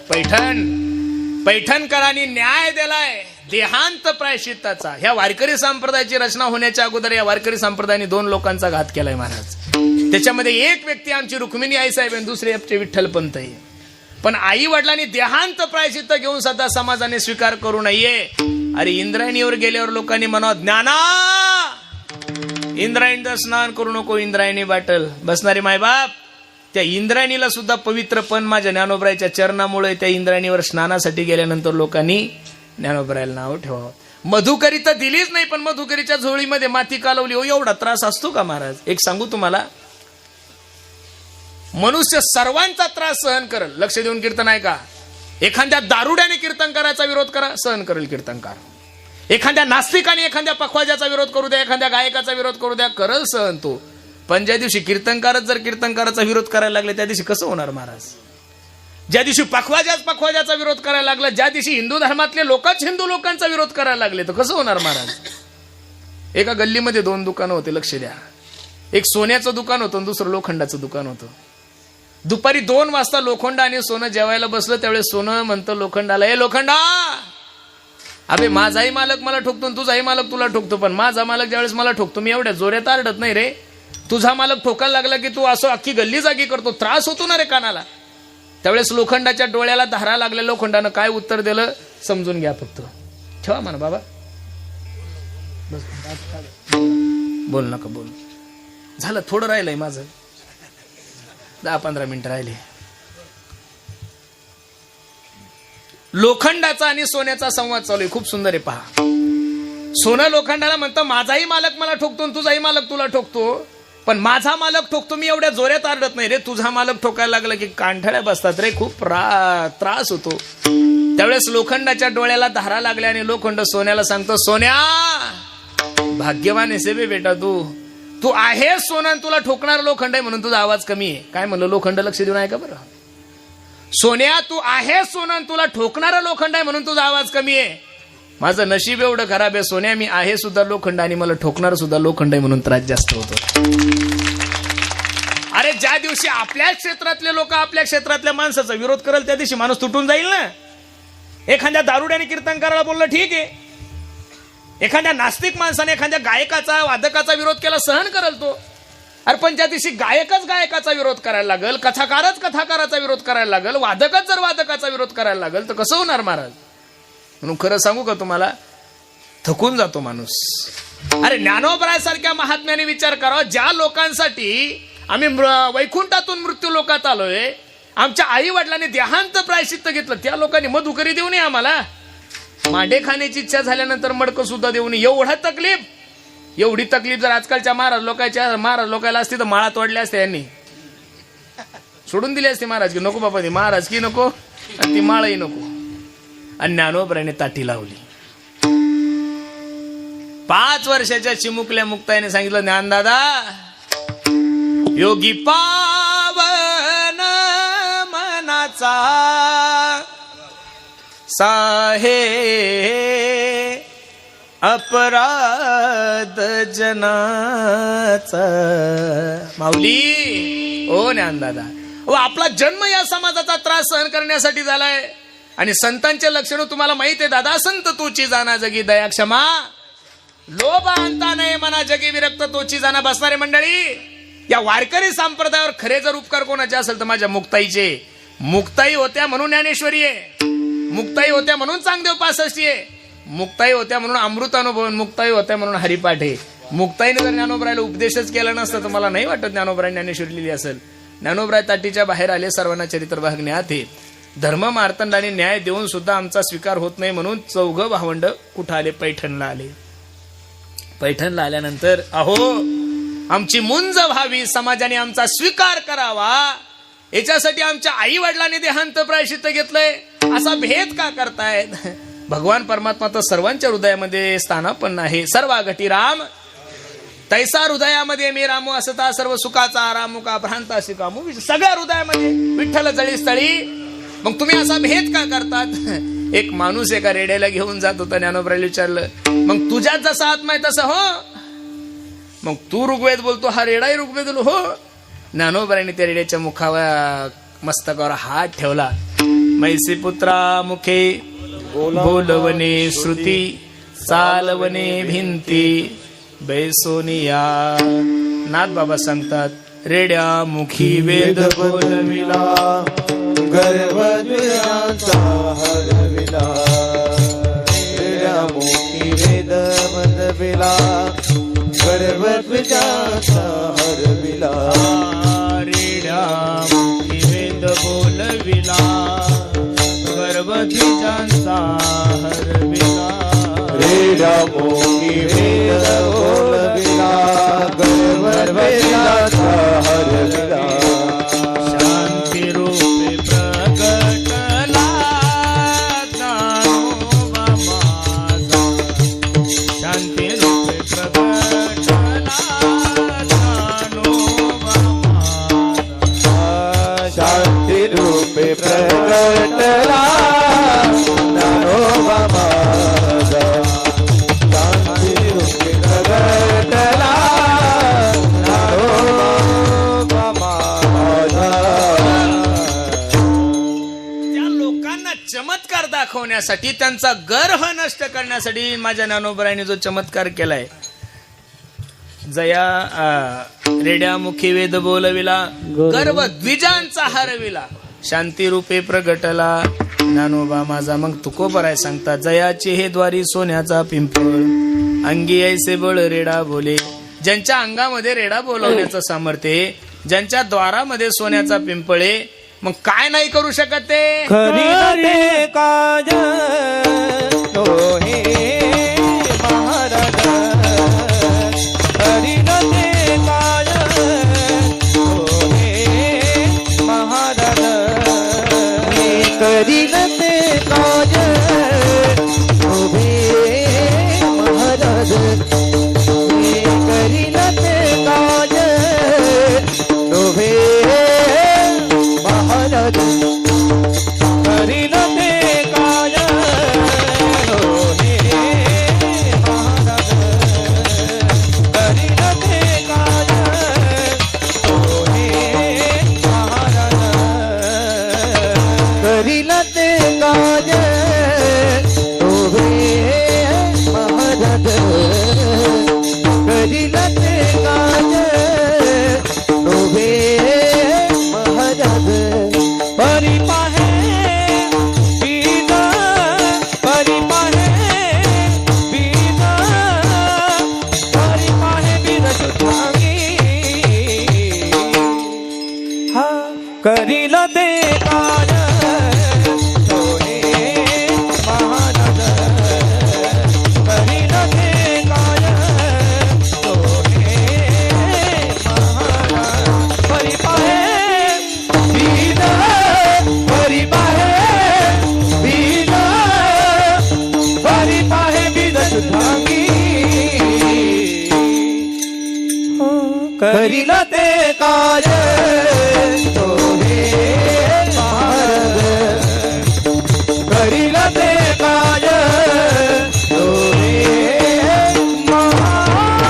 पैठण. पैठणकरांनी न्याय दिलाय देहांत प्रायश्चित्ताचा. ह्या वारकरी संप्रदायाची रचना होण्याच्या अगोदर या वारकरी संप्रदायाने 2 लोकांचा घात केलाय महाराज. त्याच्यामध्ये एक व्यक्ती आमची रुक्मिणी आई साहेब आणि दुसरे आमचे विठ्ठलपंत आहे. पण आई वडिलांनी देहांत प्रायश्चित्त घेऊन सुद्धा समाजाने स्वीकार करू नये. अरे इंद्रायणीवर गेल्यावर लोकांनी म्हणावं, ज्ञाना इंद्रायणीचं स्नान करू नको, इंद्रायणी बाटल. बसणारे मायबाप, त्या इंद्रायणीला सुद्धा पवित्रपण माझ्या ज्ञानोबरायच्या चरणामुळे त्या इंद्रायणीवर स्नानासाठी गेल्यानंतर लोकांनी ज्ञानोबरायला नाव ठेवावं. मधुकरी तर दिलीच नाही, पण मधुकरीच्या झोळीमध्ये माती कालवली. हो, एवढा त्रास असतो का महाराज? एक सांगू तुम्हाला, मनुष्य सर्वांचा त्रास सहन करेल. लक्ष देऊन कीर्तन आहे का? एखाद्या दारुड्याने कीर्तनकाराचा विरोध करा, सहन करेल कीर्तनकार. एखाद्या नास्तिकाने एखाद्या पखवाजाचा विरोध करू द्या, एखाद्या गायकाचा विरोध करू द्या, करल सहन तो. पण ज्या दिवशी कीर्तनकारच जर कीर्तनकाराचा विरोध करायला लागले त्या दिवशी कसं होणार महाराज? ज्या दिवशी पखवाजाचा विरोध करायला लागला, ज्या दिवशी हिंदू धर्मातले लोकच हिंदू लोकांचा विरोध करायला लागले, तर कसं होणार महाराज? एका गल्लीमध्ये 2 दुकानं होते, लक्ष द्या. एक सोन्याचं दुकान होतं आणि दुसरं लोखंडाचं दुकान होतं. दुपारी 2 वाजता लोखंड आणि सोनं जेवायला बसलं, त्यावेळेस सोनं म्हणतं लोखंडाला, ए लोखंडा, अबे माझाही मालक मला ठोकतो, तुझाही मालक तुला ठोकतो, पण माझा मालक ज्यावेळेस मला ठोकतो मी एवढ्या जोऱ्यात आरडत नाही रे. तुझा मालक ठोकायला लागला की तू असं अख्खी गल्ली जागी करतो, त्रास होतो ना रे कानाला. त्यावेळेस लोखंडाच्या डोळ्याला धारा लागल्या. लोखंडानं काय उत्तर दिलं समजून घ्या, फक्त ठेवा म्हणा बाबा, बोल नका बोल. झालं, थोडं राहिलंय माझं, 10-15 मिनिटं राहिले. लोखंडाचा आणि सोन्याचा संवाद चालू आहे, खूप सुंदर आहे पहा. सोनं लोखंडाला म्हणतं, माझाही मालक मला ठोकतो, तुझाही मालक तुला ठोकतो, पण माझा मालक ठोकतो मी एवढ्या जोऱ्यात आरडत नाही रे. तुझा मालक ठोकायला लागला की कांठळ्या बसतात रे, खूप त्रास होतो. त्यावेळेस लोखंडाच्या डोळ्याला धारा लागल्या आणि लोखंड सोन्याला सांगतो, सोन्या भाग्यवान आहेस बे बेटा, तू आहे सोना, तुला ठोकणार लोखंड आहे म्हणून तुझा आवाज कमी आहे. काय म्हणलं लोखंड? लक्ष देऊन आहे का बरं? सोन्या तू आहे सोना, तुला ठोकणारा लोखंड आहे म्हणून तुझा आवाज कमी आहे. माझं नशीब एवढं खराब आहे सोन्या, मी आहे सुद्धा लोखंड आणि मला ठोकणार सुद्धा लोखंड आहे म्हणून त्रास जास्त होतो. अरे ज्या दिवशी आपल्या क्षेत्रातले लोक आपल्या क्षेत्रातल्या माणसाचा विरोध करेल त्या दिवशी माणूस तुटून जाईल ना. एखाद्या दारुड्याने कीर्तन करायला बोललं ठीक आहे, एखाद्या नास्तिक माणसाने एखाद्या गायकाचा वादकाचा विरोध केला सहन करेल तो. अरे पण ज्या दिवशी गायकच गायकाचा विरोध करायला लागल, कथाकारच कथाकाराचा विरोध करायला लागल, वादकच जर वादकाचा विरोध करायला लागल तर कसं होणार महाराज? म्हणून खरं सांगू का तुम्हाला, थकून जातो माणूस. अरे ज्ञानोबरायासारख्या महात्म्याने विचार करावा, ज्या लोकांसाठी आम्ही वैकुंठातून मृत्यू लोकात आलोय, आमच्या आई वडिलांनी देहांत प्रायश्चित्त घेतलं, त्या लोकांनी मधुकरी देऊ नये आम्हाला. मांडे खाण्याची इच्छा झाल्यानंतर मडकं सुद्धा देऊ नये. एवढी तकलीफ जर आजकालच्या महाराज लोकायला असती तर माळा तोडल्या असत्या, यांनी सोडून दिली असते महाराज की नको बाबा, ती महाराज की नको आणि ती माळही नको. आणि ज्ञानोबरायाने ताटी लावली. 5 वर्षाच्या चिमुकल्या मुक्ताईने सांगितलं, ज्ञानदादा योगी पावन मनाचा साहे अपराध जनाचा. माऊली ओ ज्ञानदादा, आपला जन्म या समाजाचा त्रास सहन करण्यासाठी झालाय. आणि संतांचे लक्षण तुम्हाला माहित आहे दादा. संत तोची जाना जगी दया क्षमा, लोभ आणता नाही मना जगी विरक्त तोची जाना. बसणारे मंडळी, या वारकरी संप्रदायावर खरे जर उपकार कोणाचे असेल तर माझ्या मुक्ताईचे. मुक्ताई होत्या म्हणून ज्ञानेश्वरी आहे, मुक्ताई होत्या म्हणून चांगदेव 65 आहे, मुक्ताई होत्या म्हणून अमृतानुभवन, मुक्ताई होत्या म्हणून हरिपाठ आहे. मुक्ताईने जर ज्ञानोबरायला उपदेशच केला नसता तर मला नाही वाटत ज्ञानोबराय ज्ञानेश्वरी लिहिली असेल. ज्ञानोबराय ताटीच्या बाहेर आले, सर्वांना चरित्र भाग ज्ञात आहे. धर्म मार्तंडाने न्याय देऊन सुद्धा आमचा स्वीकार होत नाही म्हणून 4 भावंड कुठं आले? पैठणला आले. पैठणला आल्यानंतर अहो आमची मुंज व्हावी, समाजाने आमचा स्वीकार करावा, याच्यासाठी आमच्या आई वडिलांनी देहांत प्रायश्चित्त घेतलंय, असा भेद का करतायत? भगवान परमात्मा तर सर्वांच्या हृदयामध्ये स्थानापन्न आहे. सर्व घटी राम तैसा हृदयामध्ये मी रामू असता, सर्व सुखाचा रामू का भ्रांता शिकामू, सगळ्या हृदयामध्ये विठ्ठल जळी स्थळी. मग तुम्ही असा भेद का करतात? एक माणूस एका रेड्याला घेऊन जात होता, ज्ञानोबरायला विचारलं, मग तुझ्यात जसा आत्मा आहे तसं हो? मग तू ऋग्वेद बोलतो, हा रेडाही ऋग्वेद हो? ज्ञानोबरायने त्या रेड्याच्या मुखावर मस्तकावर हात ठेवला. मैसी पुत्रा मुखे बोलवणे श्रुती, चालवणे भिंती बैसोनिया. नाथ बाबा सांगतात, रेड्या मुखी वेद बोलविला, गर्भद्विजांचा हरविला. रेड्या मुखी वेद बोलविला, गर्भद्विजांचा हरविला. रेड्या मुखी वेद बोलविला, गर्भद्विजांचा हरविला. रेड्या मुखी वेद बोलविला, गर्भद्विजांचा हरविला. शांती रूपे प्रगटला ज्ञानोबा माझा, शांती रूपे प्रगटला ज्ञानोबा माझा. शांती रूपे प्रगटला ज्ञानोबा माझा. शांती रूपे प्रगटला ज्ञानोबा माझा. त्या लोकांना चमत्कार दाखवण्यासाठी, त्यांचा गर्व नष्ट करण्यासाठी माझ्या ज्ञानोबरायने जो चमत्कार केलाय, जया रेड्या मुखी वेद बोलविला, गर्भ द्विजांचा हरविला, शांती रूपे प्रगटला ज्ञानोबा माझा. मग तुकोबराय सांगतात, जयाचे हे द्वारी सोन्याचा पिंपळ, अंगी ऐसे बळ रेडा बोले. ज्यांच्या अंगामध्ये रेडा बोलवण्याचं सामर्थ्य, ज्यांच्या द्वारामध्ये सोन्याचा पिंपळे, मग काय नाही करू शकत ते? खरी काज तो हे महाराज, खरी ते काज तो हे महाराज. करी ते काज उभे महाराज, करी ते काज उभे महाराज. करील ते काज हे महाराज, करील ते काज हे महाराज. करील ते काज हे महाराज, करील ते काज हे महाराज. परी पाहे बीज, परी पाहे बीज, परी पाहे बीज सुधांगी. हा करील ते काज तो हे महाराज, करील ते काज तो हे महाराज. परी पाहे बीज, परी पाहे बीज, परी पाहे बीज सुधांगी. करील ते काज तो हे महाराज, करील ते काज तो हे महाराज.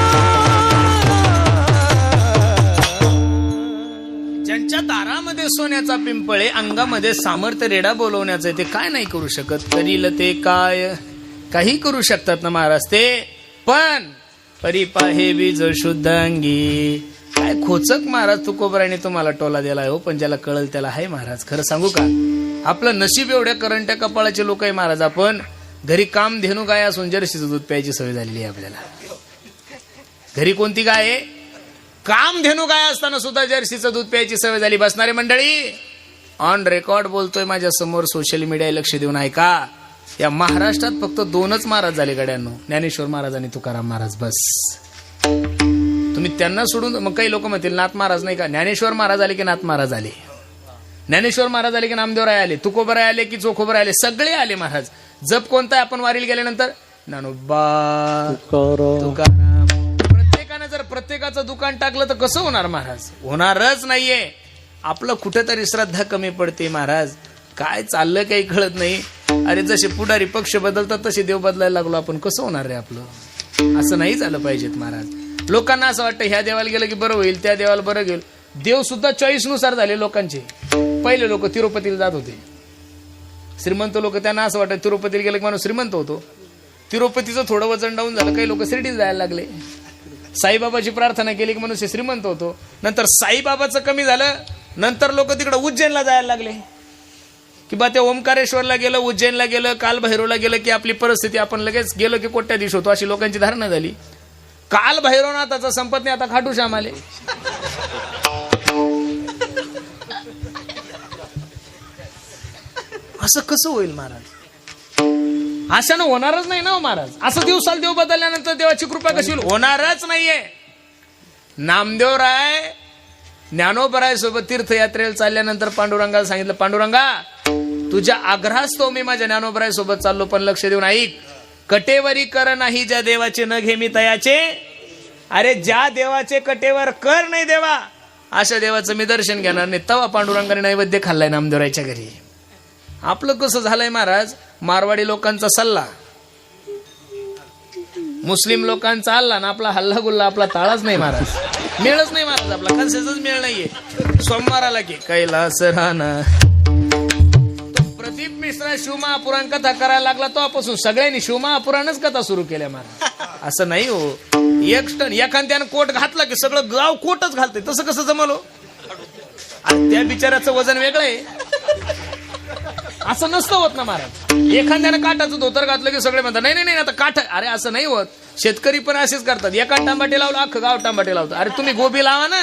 ज्यांच्या दारामध्ये सोन्याचा पिंपळे, अंगामध्ये सामर्थ्य रेडा बोलवण्याचं, ते काय नाही करू शकत? करील ते काय? काही करू शकतात ना महाराज ते. पण परिपाहे बीज शुद्धांगी, काय खोचक महाराज तुकोबराने तुम्हाला टोला दिलाय हो, पण ज्याला कळल त्याला आहे महाराज. खरं सांगू का, आपलं नशीब एवढ्या करंट्या कपाळाचे लोक आहे महाराज. आपण घरी काम धेनू गाय असून जर्सीचं दूध प्यायची सवय झालेली आहे आपल्याला. घरी कोणती गाय आहे? काम धेनू गाय असताना सुद्धा जर्सीचं दूध प्यायची सवय झाली. बसणारे मंडळी, ऑन रेकॉर्ड बोलतोय माझ्या समोर, सोशल मीडिया लक्ष देऊन ऐका. या महाराष्ट्रात फक्त 2च महाराज झाले गड्यांनो, ज्ञानेश्वर महाराज आणि तुकाराम महाराज. बस तुम्ही त्यांना सोडून, मग काही लोक म्हणतील नाथ महाराज नाही का? ज्ञानेश्वर महाराज आले की नाथ महाराज आले, ज्ञानेश्वर महाराज आले की नामदेवराय आले, तुकोबराय आले की चोखोबराय आले, सगळे आले महाराज. जप कोणता आहे आपण वारीला गेल्यानंतर? ज्ञानोबा तुकाराम. प्रत्येकाने जर प्रत्येकाचं दुकान टाकलं तर कसं होणार महाराज? होणारच नाहीये. आपलं कुठेतरी श्रद्धा कमी पडते महाराज. काय चाललं काही कळत नाही. अरे जसे पुढारी पक्ष बदलतात तसे देव बदलायला लागलो आपण. कसं होणार रे आपलं? असं नाही झालं पाहिजेत महाराज. लोकांना असं वाटतं ह्या देवाला गेलं की बरं होईल, त्या देवाला बरं गेलं. देव सुद्धा चॉईस नुसार झाले लोकांचे. पहिले लोक तिरुपतीला जात होते, श्रीमंत लोक, त्यांना असं वाटतं तिरुपतीला गेलं की माणूस श्रीमंत होतो. तिरुपतीचं थोडं वजन डाऊन झालं, काही लोक शिर्डीला जायला लागले. साईबाबाची प्रार्थना केली की मनुष्य श्रीमंत होतो. नंतर साईबाबाचं कमी झालं, नंतर लोक तिकडे उज्जैनला जायला लागले की बा ते ओंकारेश्वरला गेलं, उज्जैनला गेलं, कालभैरवला गेलं की आपली परिस्थिती, आपण लगेच गेलो की कोट्याधीश होतो, अशी लोकांची धारणा झाली. कालभैरवनाथाचा संपत नाही, आता खाटू श्याम आले. असं कसं होईल महाराज? अशानं होणारच नाही ना हो महाराज. असं दिवसाला देव बदलल्यानंतर देवाची कृपा कशी होईल? होणारच नाहीये. नामदेवराय ज्ञानोबराय सोबत तीर्थयात्रेला चालल्यानंतर पांडुरंगाला सांगितलं, पांडुरंगा तुझ्या आग्रहास्तव मी माझ्या ज्ञानोबराय सोबत चाललो, पण लक्ष देऊन ऐक, कटेवरी कर नाही ज्या देवाचे न घे मी तयाचे. अरे ज्या देवाचे कटेवर कर नाही देवा, अशा देवाचं मी दर्शन घेणार नाही. तवा पांडुरंगाने नैवेद्य खाल्लाय नामदेवरायच्या घरी. आपलं कसं झालंय महाराज? मारवाडी लोकांचा सल्ला, मुस्लिम लोकांचा हल्ला ना आपला हल्ला गुल्ला, आपला ताळाच नाही महाराज. मेळच नाही महाराज, आपला कशाचाच मेळ नाहीये. सोमवार आला की कैलास राणा, प्रदीप मिश्रा शिवमहापुराण कथा करायला लागला तेव्हापासून सगळ्यांनी शिवमहापुराणच कथा सुरू केल्या महाराज. असं नाही हो. एक टन एखाद्यानं कोट घातला की सगळं गाव कोटच घालतंय. तसं कसं जमलो? त्या बिचाराचं वजन वेगळं आहे. असं नसतं होत ना महाराज. एखाद्यानं काठाचं धोतर घातलं की सगळे म्हणतात नाही नाही नाही आता काठ. अरे असं नाही होत. शेतकरी पण असेच करतात. एका टमाटे लावलं अख्खं गाव टमाटे लावतो. अरे तुम्ही गोबी लावा ना.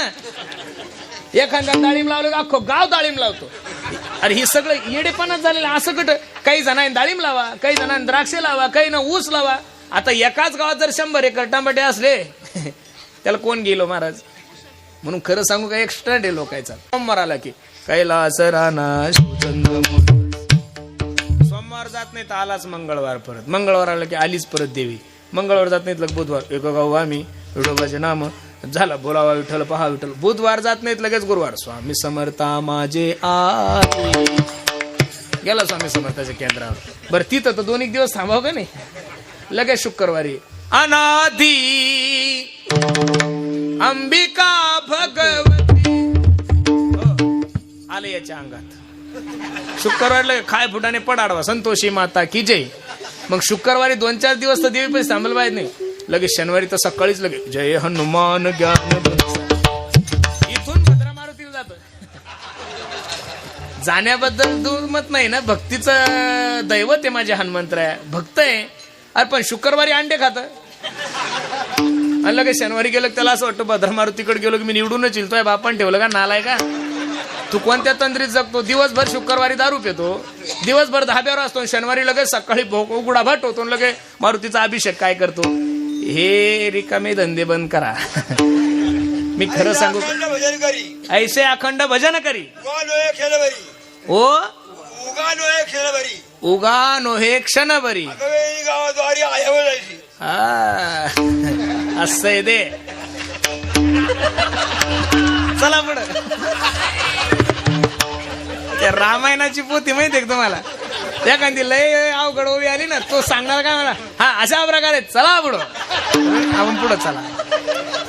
एखाद्या डाळिंब लावलं अख्खं गाव डाळिंब लावतो. अरे ही सगळं येडेपणाच झालेलं. असं कुठं? काही जणांनी डाळिंब लावा, काही जणांनी द्राक्षे लावा, काही ना ऊस लावा. आता एकाच गावात जर 100 एकर टमाटे असले त्याला कोण गेलो महाराज? म्हणून खरं सांगू का, एक्स्ट्रा डे लोकायचा. सोमवार आला की कैलास राणा सोमवार जात नाही तर आलाच मंगळवार, परत मंगळवार आला की आलीच परत देवी. मंगळवार जात नाहीत लग बुधवार, एक गाव आम्ही विठोबाचे नाम झाला बोलावा विठ्ठल पहा विठ्ठल. बुधवार जात नाहीत लगेच गुरुवार, स्वामी समर्था माझे आई. गेला स्वामी समर्थाच्या केंद्रावर. बरं तिथं तर 2 दिवस थांबाव का नाही? लगेच शुक्रवारी अनादी अंबिका भगवती आले याच्या अंगात. शुक्रवारला खाय फुटाने पडाडवा संतोषी माता की जय. मग शुक्रवारी 2-4 दिवस तर देवी पैसे थांबलं पाहिजे नाही. लगेच शनिवारी तर सकाळीच लगेच जय हनुमान ज्ञान. इथून भद्रा मारुतीला जातो. जाण्याबद्दल दुर्मत नाही ना. भक्तीचं दैवत आहे माझे हनुमंतराय, भक्त आहे. अरे पण शुक्रवारी अंडे खात आणि लगेच शनिवारी गेलं त्याला असं वाटतं भद्रा मारुतीकडे गेलो की मी निवडूनच येईल. बापान ठेवलं का नालाय का? तू कोणत्या तंद्रीत जगतो? दिवसभर शुक्रवारी दारू पितो, दिवसभर धाब्यावर असतो, शनिवारी लगेच सकाळी उघडा भट होतो, लगे मारुतीचा अभिषेक काय करतो? हे रिकामे धंदे बंद करा. मी खरं सांगू, ऐसे अखंड भजन करी ओ उगा नोहे क्षण बरी. असं दे. चला पुढं. त्या रामायणाची पोथी माहिती का तुम्हाला? एखादी लय अवघड ओवी आली ना, तो सांगणार काय मला, हा अशा प्रकारे चला पुढं, आपण पुढं चला.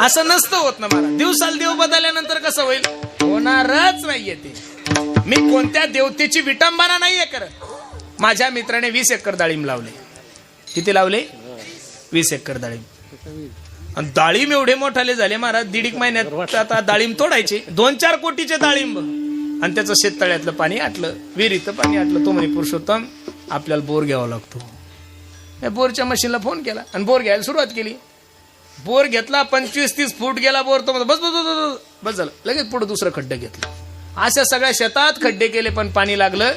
असं नसतं होत ना मला. दिवसाला देव बदलल्यानंतर कसं होईल? होणारच नाहीये ते. मी कोणत्या देवतेची विटंबना नाहीये करत. माझ्या मित्राने 20 एकर डाळिंब लावले. किती लावले? 20 एकर डाळिंब. आणि डाळिंब एवढे मोठाले झाले महाराज, 1.5 महिन्यात आता डाळिंब तोडायचे, 2-4 कोटीचे डाळिंब. आणि त्याचं शेततळ्यातलं पाणी आटलं, विहिरीचं पाणी आटलं. तो म्हणे पुरुषोत्तम आपल्याला बोर घ्यावा लागतो. या बोरच्या मशीनला फोन केला आणि बोर घ्यायला सुरुवात केली. बोर घेतला, 25-30 फूट गेला बोर. तो बस बस बस बस झालं. लगेच पुढे दुसरं खड्डे घेतलं. अशा सगळ्या शेतात खड्डे केले, पण पाणी लागलं.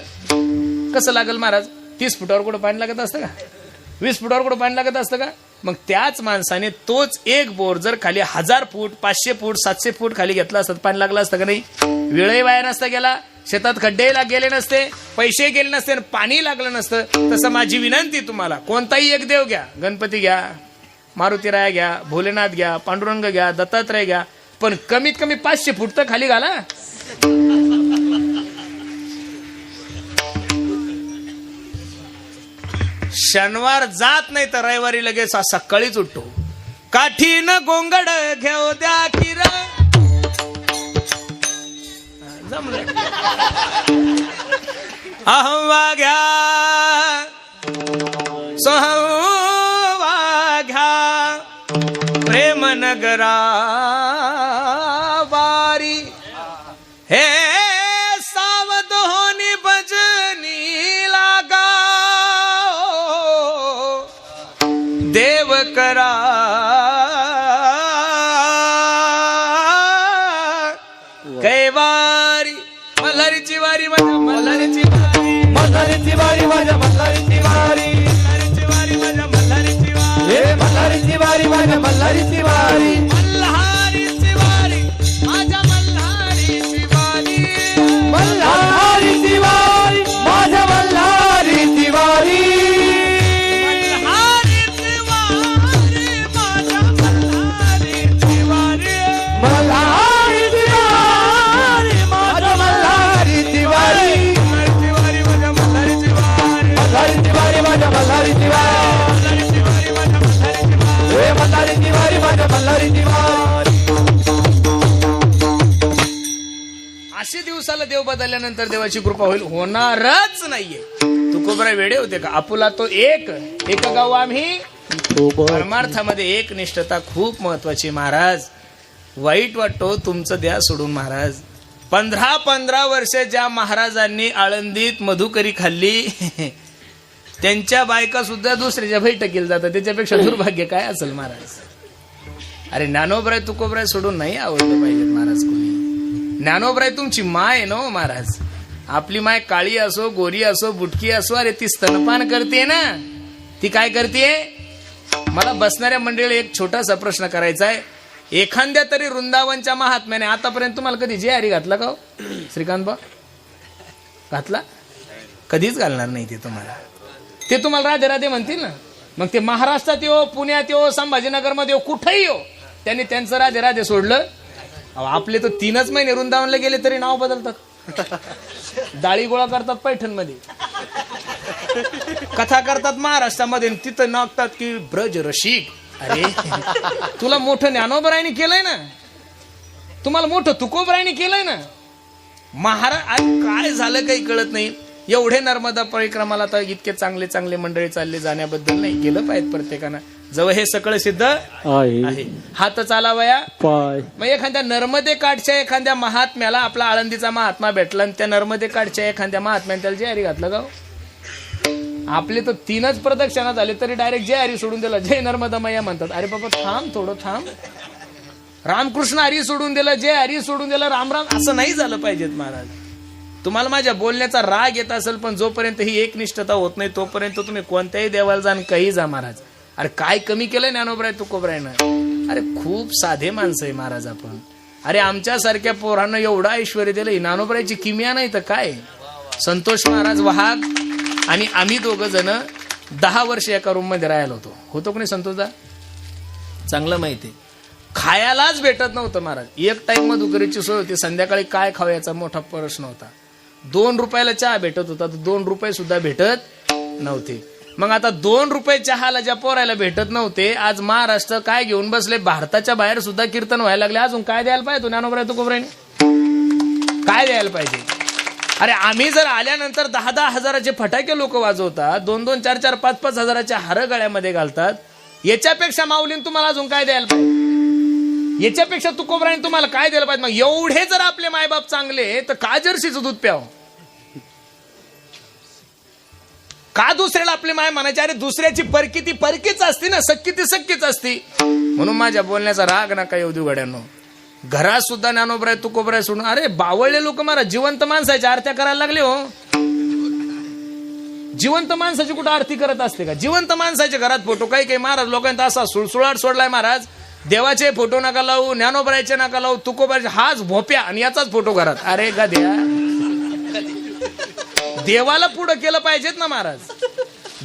कसं लागल महाराज? 30 फुटावर कुठं पाणी लागत असतं का? 20 फुटावर कुठं पाणी लागत असतं का? मग त्याच माणसाने तोच एक बोर जर खाली 1000 फूट, 500 फूट, 700 फूट खाली घेतला असतं, पाणी लागलं असतं का नाही? वेळही वाया नसता गेला, शेतात खड्डे गेले नसते, पैसे गेले नसते, आणि पाणी लागलं नसतं. तसं माझी विनंती तुम्हाला, कोणताही एक देव घ्या, गणपती घ्या, मारुतीराया घ्या, भोलेनाथ घ्या, पांडुरंग घ्या, दत्तात्रय घ्या, पण कमीत कमी 500 फूट तर खाली घाला. शनिवार जात नाही तर रविवारी लगेच सकाळीच उठतो. काठीन गोंगड घेऊ द्या किर जमलं. अहवा घ्या सोहवा घ्या प्रेम नगरा वारी. हे सावध होनी भजनी लागा देव करा कैवारी. मल्हारीची वारी माझ्या मल्हारीची वारी, मल्हारीची वारी माझ्या मल्हारीची वारी, मल्हारीची वारी माझ्या मल्हारीची वारी, हे मल्हारीची वारी माझ्या मल्हारीची वारी, मल्हारीची वारी माझ्या मल्हारीची वारी, मल्हारीची वारी माझ्या मल्हारीची वारी, मल्हारीची वारी माझ्या मल्हारीची वारी, मल्हारीची वारी माझ्या मल्हारीची वारी, मल्हारीची वारी माझ्या मल्हारीची वारी, मल्हारीची वारी माझ्या मल्हारीची वारी, मल्हारीची वारी माझ्या मल्हारीची वारी, हे मल्हारीची वारी माझ्या मल्हारीची वारी. अशी दिवसाला देव बदलल्यानंतर देवाची कृपा होईल, होणारच नाहीये. तुकोबरा वेडे होते का? आपुला तो एक गाव आम्ही. परमार्थामध्ये एक निष्ठता खूप महत्वाची महाराज. वाईट वाटतो तुमचं द्या सोडून महाराज. 15 वर्ष ज्या महाराजांनी आळंदीत मधुकरी खाल्ली त्यांच्या बायका सुद्धा दुसऱ्याच्या बैठकीला जातात. त्याच्यापेक्षा दुर्भाग्य काय असेल महाराज? अरे ज्ञानोबराय तुकोबराय सोडून नाही आवडलं पाहिजे महाराज कोणी. ज्ञानोबराय तुमची माय आहे ना हो महाराज. आपली माय काळी असो, गोरी असो, बुटकी असो, अरे ती स्तनपान करते ना. ती काय करते? मला बसणाऱ्या मंडळीला एक छोटासा प्रश्न करायचा आहे. एखाद्या तरी वृंदावनच्या महात्म्याने आतापर्यंत तुम्हाला कधी जे हरी घातला का हो श्रीकांत बा? घातला? कधीच घालणार नाही ते तुम्हाला. ते तुम्हाला राधे राधे म्हणतील ना. मग ते महाराष्ट्रात येऊ, पुण्यात येऊ, संभाजीनगरमध्ये येऊ, कुठेही येऊ, त्यांनी त्यांचं राधे राधे सोडलं. आपले तर 3च महिने वृंदावनला गेले तरी नाव बदलतात. डाळी गोळा करतात पैठणमध्ये, कथा करतात महाराष्ट्रामध्ये, तिथं नागतात की ब्रज रसिक. अरे तुला मोठं ज्ञानोबरायने केलंय ना, तुम्हाला मोठं तुकोबरायने केलंय ना महाराज. काय झालं काही कळत नाही. एवढे नर्मदा परिक्रमाला तर इतके चांगले चांगले मंडळी चालले, जाण्याबद्दल नाही केलं पाहिजे प्रत्येकानं. जवळ हे सगळं सिद्ध आहे. हात चालावया पाय. मग एखाद्या नर्मदे काठच्या एखाद्या महात्म्याला आपला आळंदीचा महात्मा भेटला आणि त्या नर्मदे काठच्या एखाद्या महात्म्याने त्याला जे हरी घातलं गाव. आपले तर 3च प्रदक्षिणा झाले तरी डायरेक्ट जय हरी सोडून दिला, जय नर्मदा मैया म्हणतात. अरे बाबा थांब, थोडं थांब. रामकृष्ण हरी सोडून दिला, जय हरी सोडून दिला, राम राम असं नाही झालं पाहिजेत महाराज. तुम्हाला माझ्या बोलण्याचा राग येत असेल, पण जोपर्यंत ही एकनिष्ठता होत नाही तोपर्यंत तुम्ही कोणत्याही देवाला जाण काही जा महाराज. अरे काय कमी केलंय ज्ञानोबराय तुकोबरायनं? अरे खूप साधे माणसं आहे महाराज आपण. अरे आमच्यासारख्या पोरांना एवढं ऐश्वर्य दिलं, ज्ञानोबरायची किमिया नाही तर काय. संतोष महाराज वाहाग आणि आम्ही 2 जण 10 वर्ष एका रूम मध्ये राहायला होतो कोणी संतोषदा? चांगलं माहिती. खायलाच भेटत नव्हतं महाराज. एक टाइम मधुकरीची सोय होती, संध्याकाळी काय खावायचा मोठा प्रश्न होता. 2 रुपयाला चहा भेटत होता, तर 2 रुपये सुद्धा भेटत नव्हते. मग आता 2 रुपये चहाला ज्या पोरायला भेटत नव्हते, आज महाराष्ट्र काय घेऊन बसले, भारताच्या बाहेर सुद्धा कीर्तन व्हायला लागले. अजून काय द्यायला पाहिजे ज्ञानोबराय तुकोबरायने? काय द्यायला पाहिजे? अरे आम्ही जर आल्यानंतर 10-10 हजाराचे फटाके लोक वाजवतात, 2-2, 4-4, 5-5 हजाराच्या हार गळ्यामध्ये घालतात, याच्यापेक्षा माऊलीन तुम्हाला अजून काय द्यायला पाहिजे? याच्यापेक्षा तुकोबराने तुम्हाला काय द्यायला पाहिजे? मग एवढे जर आपले मायबाप चांगले तर का जर्सीचं दूध प्यावं? का दुसऱ्याला आपली माय म्हणायची? अरे दुसऱ्याची परकी ती परकीच असती ना, सक्की ती सक्कीच असती. म्हणून माझ्या बोलण्याचा राग नका येऊ देऊ गड्यांनो. घरात सुद्धा ज्ञानोबराय तुकोबराय सोडून अरे बावळले लोक मारा जिवंत माणसाची आरत्या करायला लागले हो. जिवंत माणसाची कुठं आरती करत असते का? जिवंत माणसाच्या घरात फोटो काही काही महाराज लोकांचा असा सुळसुळाट सोडलाय महाराज. देवाचे फोटो नका लावू, ज्ञानोबरायचे नका लावू, तुकोबरायचे हाच भोप्या आणि याचाच फोटो घरात. अरे गद्या, देवाला पुढं केलं पाहिजेत ना महाराज.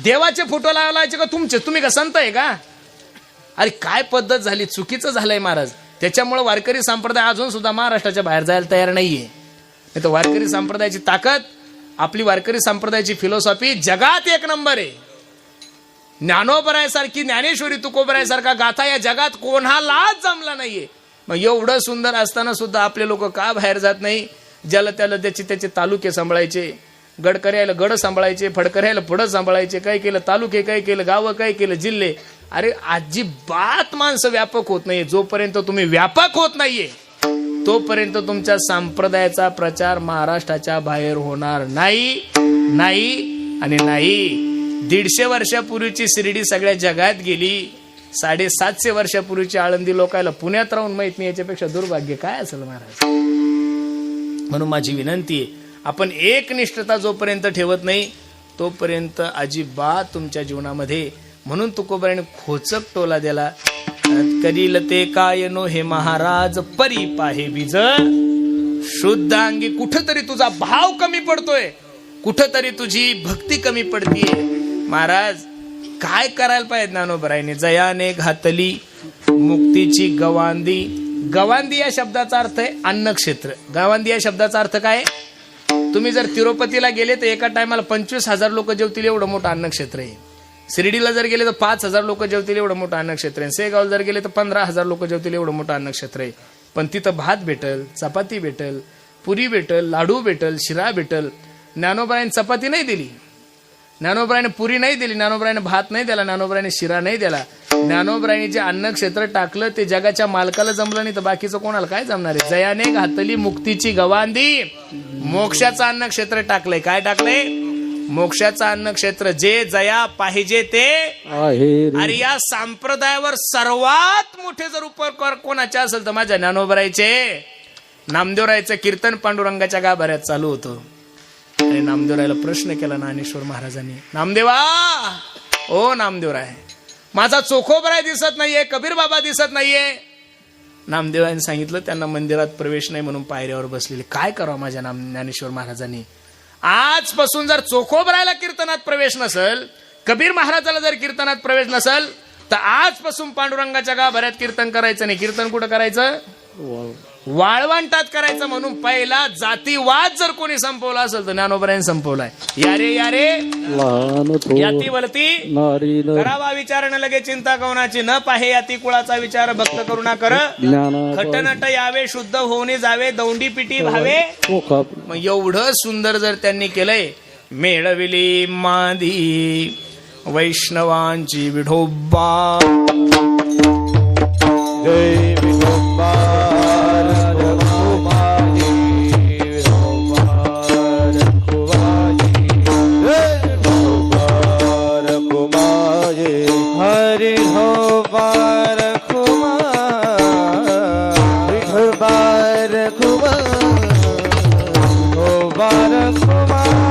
देवाचे फोटो लावायचे का तुमचे? तुम्ही का संत आहे का? अरे काय पद्धत झाली, चुकीचं झालंय महाराज. त्याच्यामुळे वारकरी संप्रदाय अजून सुद्धा महाराष्ट्राच्या बाहेर जायला तयार नाहीये. नाही तर वारकरी संप्रदायाची ताकद, आपली वारकरी संप्रदायाची फिलॉसॉफी जगात एक नंबर आहे. ज्ञानोबरायसारखी, ज्ञानेश्वरी तुकोबरायसारखा गाथा या जगात कोणालाच जमला नाहीये. मग एवढं सुंदर असताना सुद्धा आपले लोक का बाहेर जात नाही? ज्याला त्याला त्याचे तालुके सांभाळायचे, गडकऱ्याला गड सांभाळायचे, फडकऱ्याला फडं सांभाळायचे, काय केलं तालुके, काय केलं गावं, काय केलं जिल्हे. अरे अजिबात माणसं व्यापक होत नाहीये. जोपर्यंत तुम्ही व्यापक होत नाहीये तोपर्यंत तुमच्या संप्रदायाचा प्रचार महाराष्ट्राच्या बाहेर होणार नाही, नाही आणि नाही. 150 वर्षापूर्वीची शिर्डी सगळ्या जगात गेली. 750 वर्षापूर्वीची आळंदी लोकायला पुण्यात राहून माहित नाही. याच्यापेक्षा दुर्भाग्य काय असेल महाराज? म्हणून माझी विनंती आहे, आपण एकनिष्ठता जोपर्यंत ठेवत नाही तोपर्यंत अजिबात तुमच्या जीवनामध्ये. म्हणून तुकोबराने खोचक टोला दिला, करील ते काय नो हे महाराज परी पाहे बीज. शुद्ध अंगी कुठंतरी तुझा भाव कमी पडतोय, कुठंतरी तुझी भक्ती कमी पडतीये. महाराज काय करायला पाहिजे ज्ञानोबरायने? जयाने घातली मुक्तीची गवांदी. गवांदी या शब्दाचा अर्थ आहे अन्नक्षेत्र. गवांदी या शब्दाचा अर्थ काय? तुम्ही जर तिरुपतीला गेले तर एका टायमाला 25,000 लोक जेवतील एवढं मोठं अन्नक्षेत्र आहे. शिर्डीला जर गेले तर 5,000 लोक जेवतील एवढं मोठं अन्नक्षेत्र आहे. सेगावला जर गेले तर 15,000 लोक जेवतील एवढं मोठं अन्नक्षेत्र आहे. पण तिथं भात भेटल, चपाती भेटल, पुरी भेटल, लाडू भेटल, शिरा भेटल. ज्ञानोबरायने चपाती नाही दिली, ज्ञानोबरायने पुरी नाही दिली, ज्ञानोबरायने भात नाही दिला, ज्ञानोबरायने शिरा नाही दिला. ज्ञानोबरायने जे अन्नक्षेत्र टाकलं ते जगाच्या मालकाला जमलं नाही तर बाकीचं कोणाला काय जमणार आहे? जयाने घातली मुक्तीची गवांदी. मोक्षाचं अन्नक्षेत्र टाकलंय. काय टाकलंय? मोक्षाचं अन्नक्षेत्र. जे जया पाहिजे ते आहे. अरे या संप्रदायावर सर्वात मोठे जर उपकार कोणाचे असेल तर माझ्या ज्ञानोबरायचे. नामदेवरायचं कीर्तन पांडुरंगाच्या गाभाऱ्यात चालू होतं. आणि नामदेवरायला प्रश्न केला ज्ञानेश्वर महाराजांनी, नामदेवा, ओ नामदेवराय, माझा चोखोबराय दिसत नाहीये, कबीर बाबा दिसत नाहीये. नामदेवरायने सांगितलं त्यांना मंदिरात प्रवेश नाही म्हणून पायऱ्यावर बसलेले. काय करावं माझ्या ज्ञानेश्वर महाराजांनी? आजपासून जर चोखोबरायला कीर्तनात प्रवेश नसेल, कबीर महाराजाला जर कीर्तनात प्रवेश नसेल तर आजपासून पांडुरंगाच्या गाभाऱ्यात कीर्तन करायचं नाही. कीर्तन कुठं करायचं? वाळवंटात करायचं. म्हणून पहिला जातीवाद जर कोणी संपवला असेल तर ज्ञानोबरायने संपवलाय. यारे यारे याती वलती करावा विचार न लगे चिंता कवनाची. न पाहे याती कुळाचा विचार भक्त करुणा कर. खटनट यावे शुद्ध होऊन जावे दौंडी पिटी भावे. मग एवढं सुंदर जर त्यांनी केलंय. मेळविली मादी वैष्णवांची विठोबा. जय विठोबा हरि हो बार खुमा विठोबार खुमा हो बार खुमा.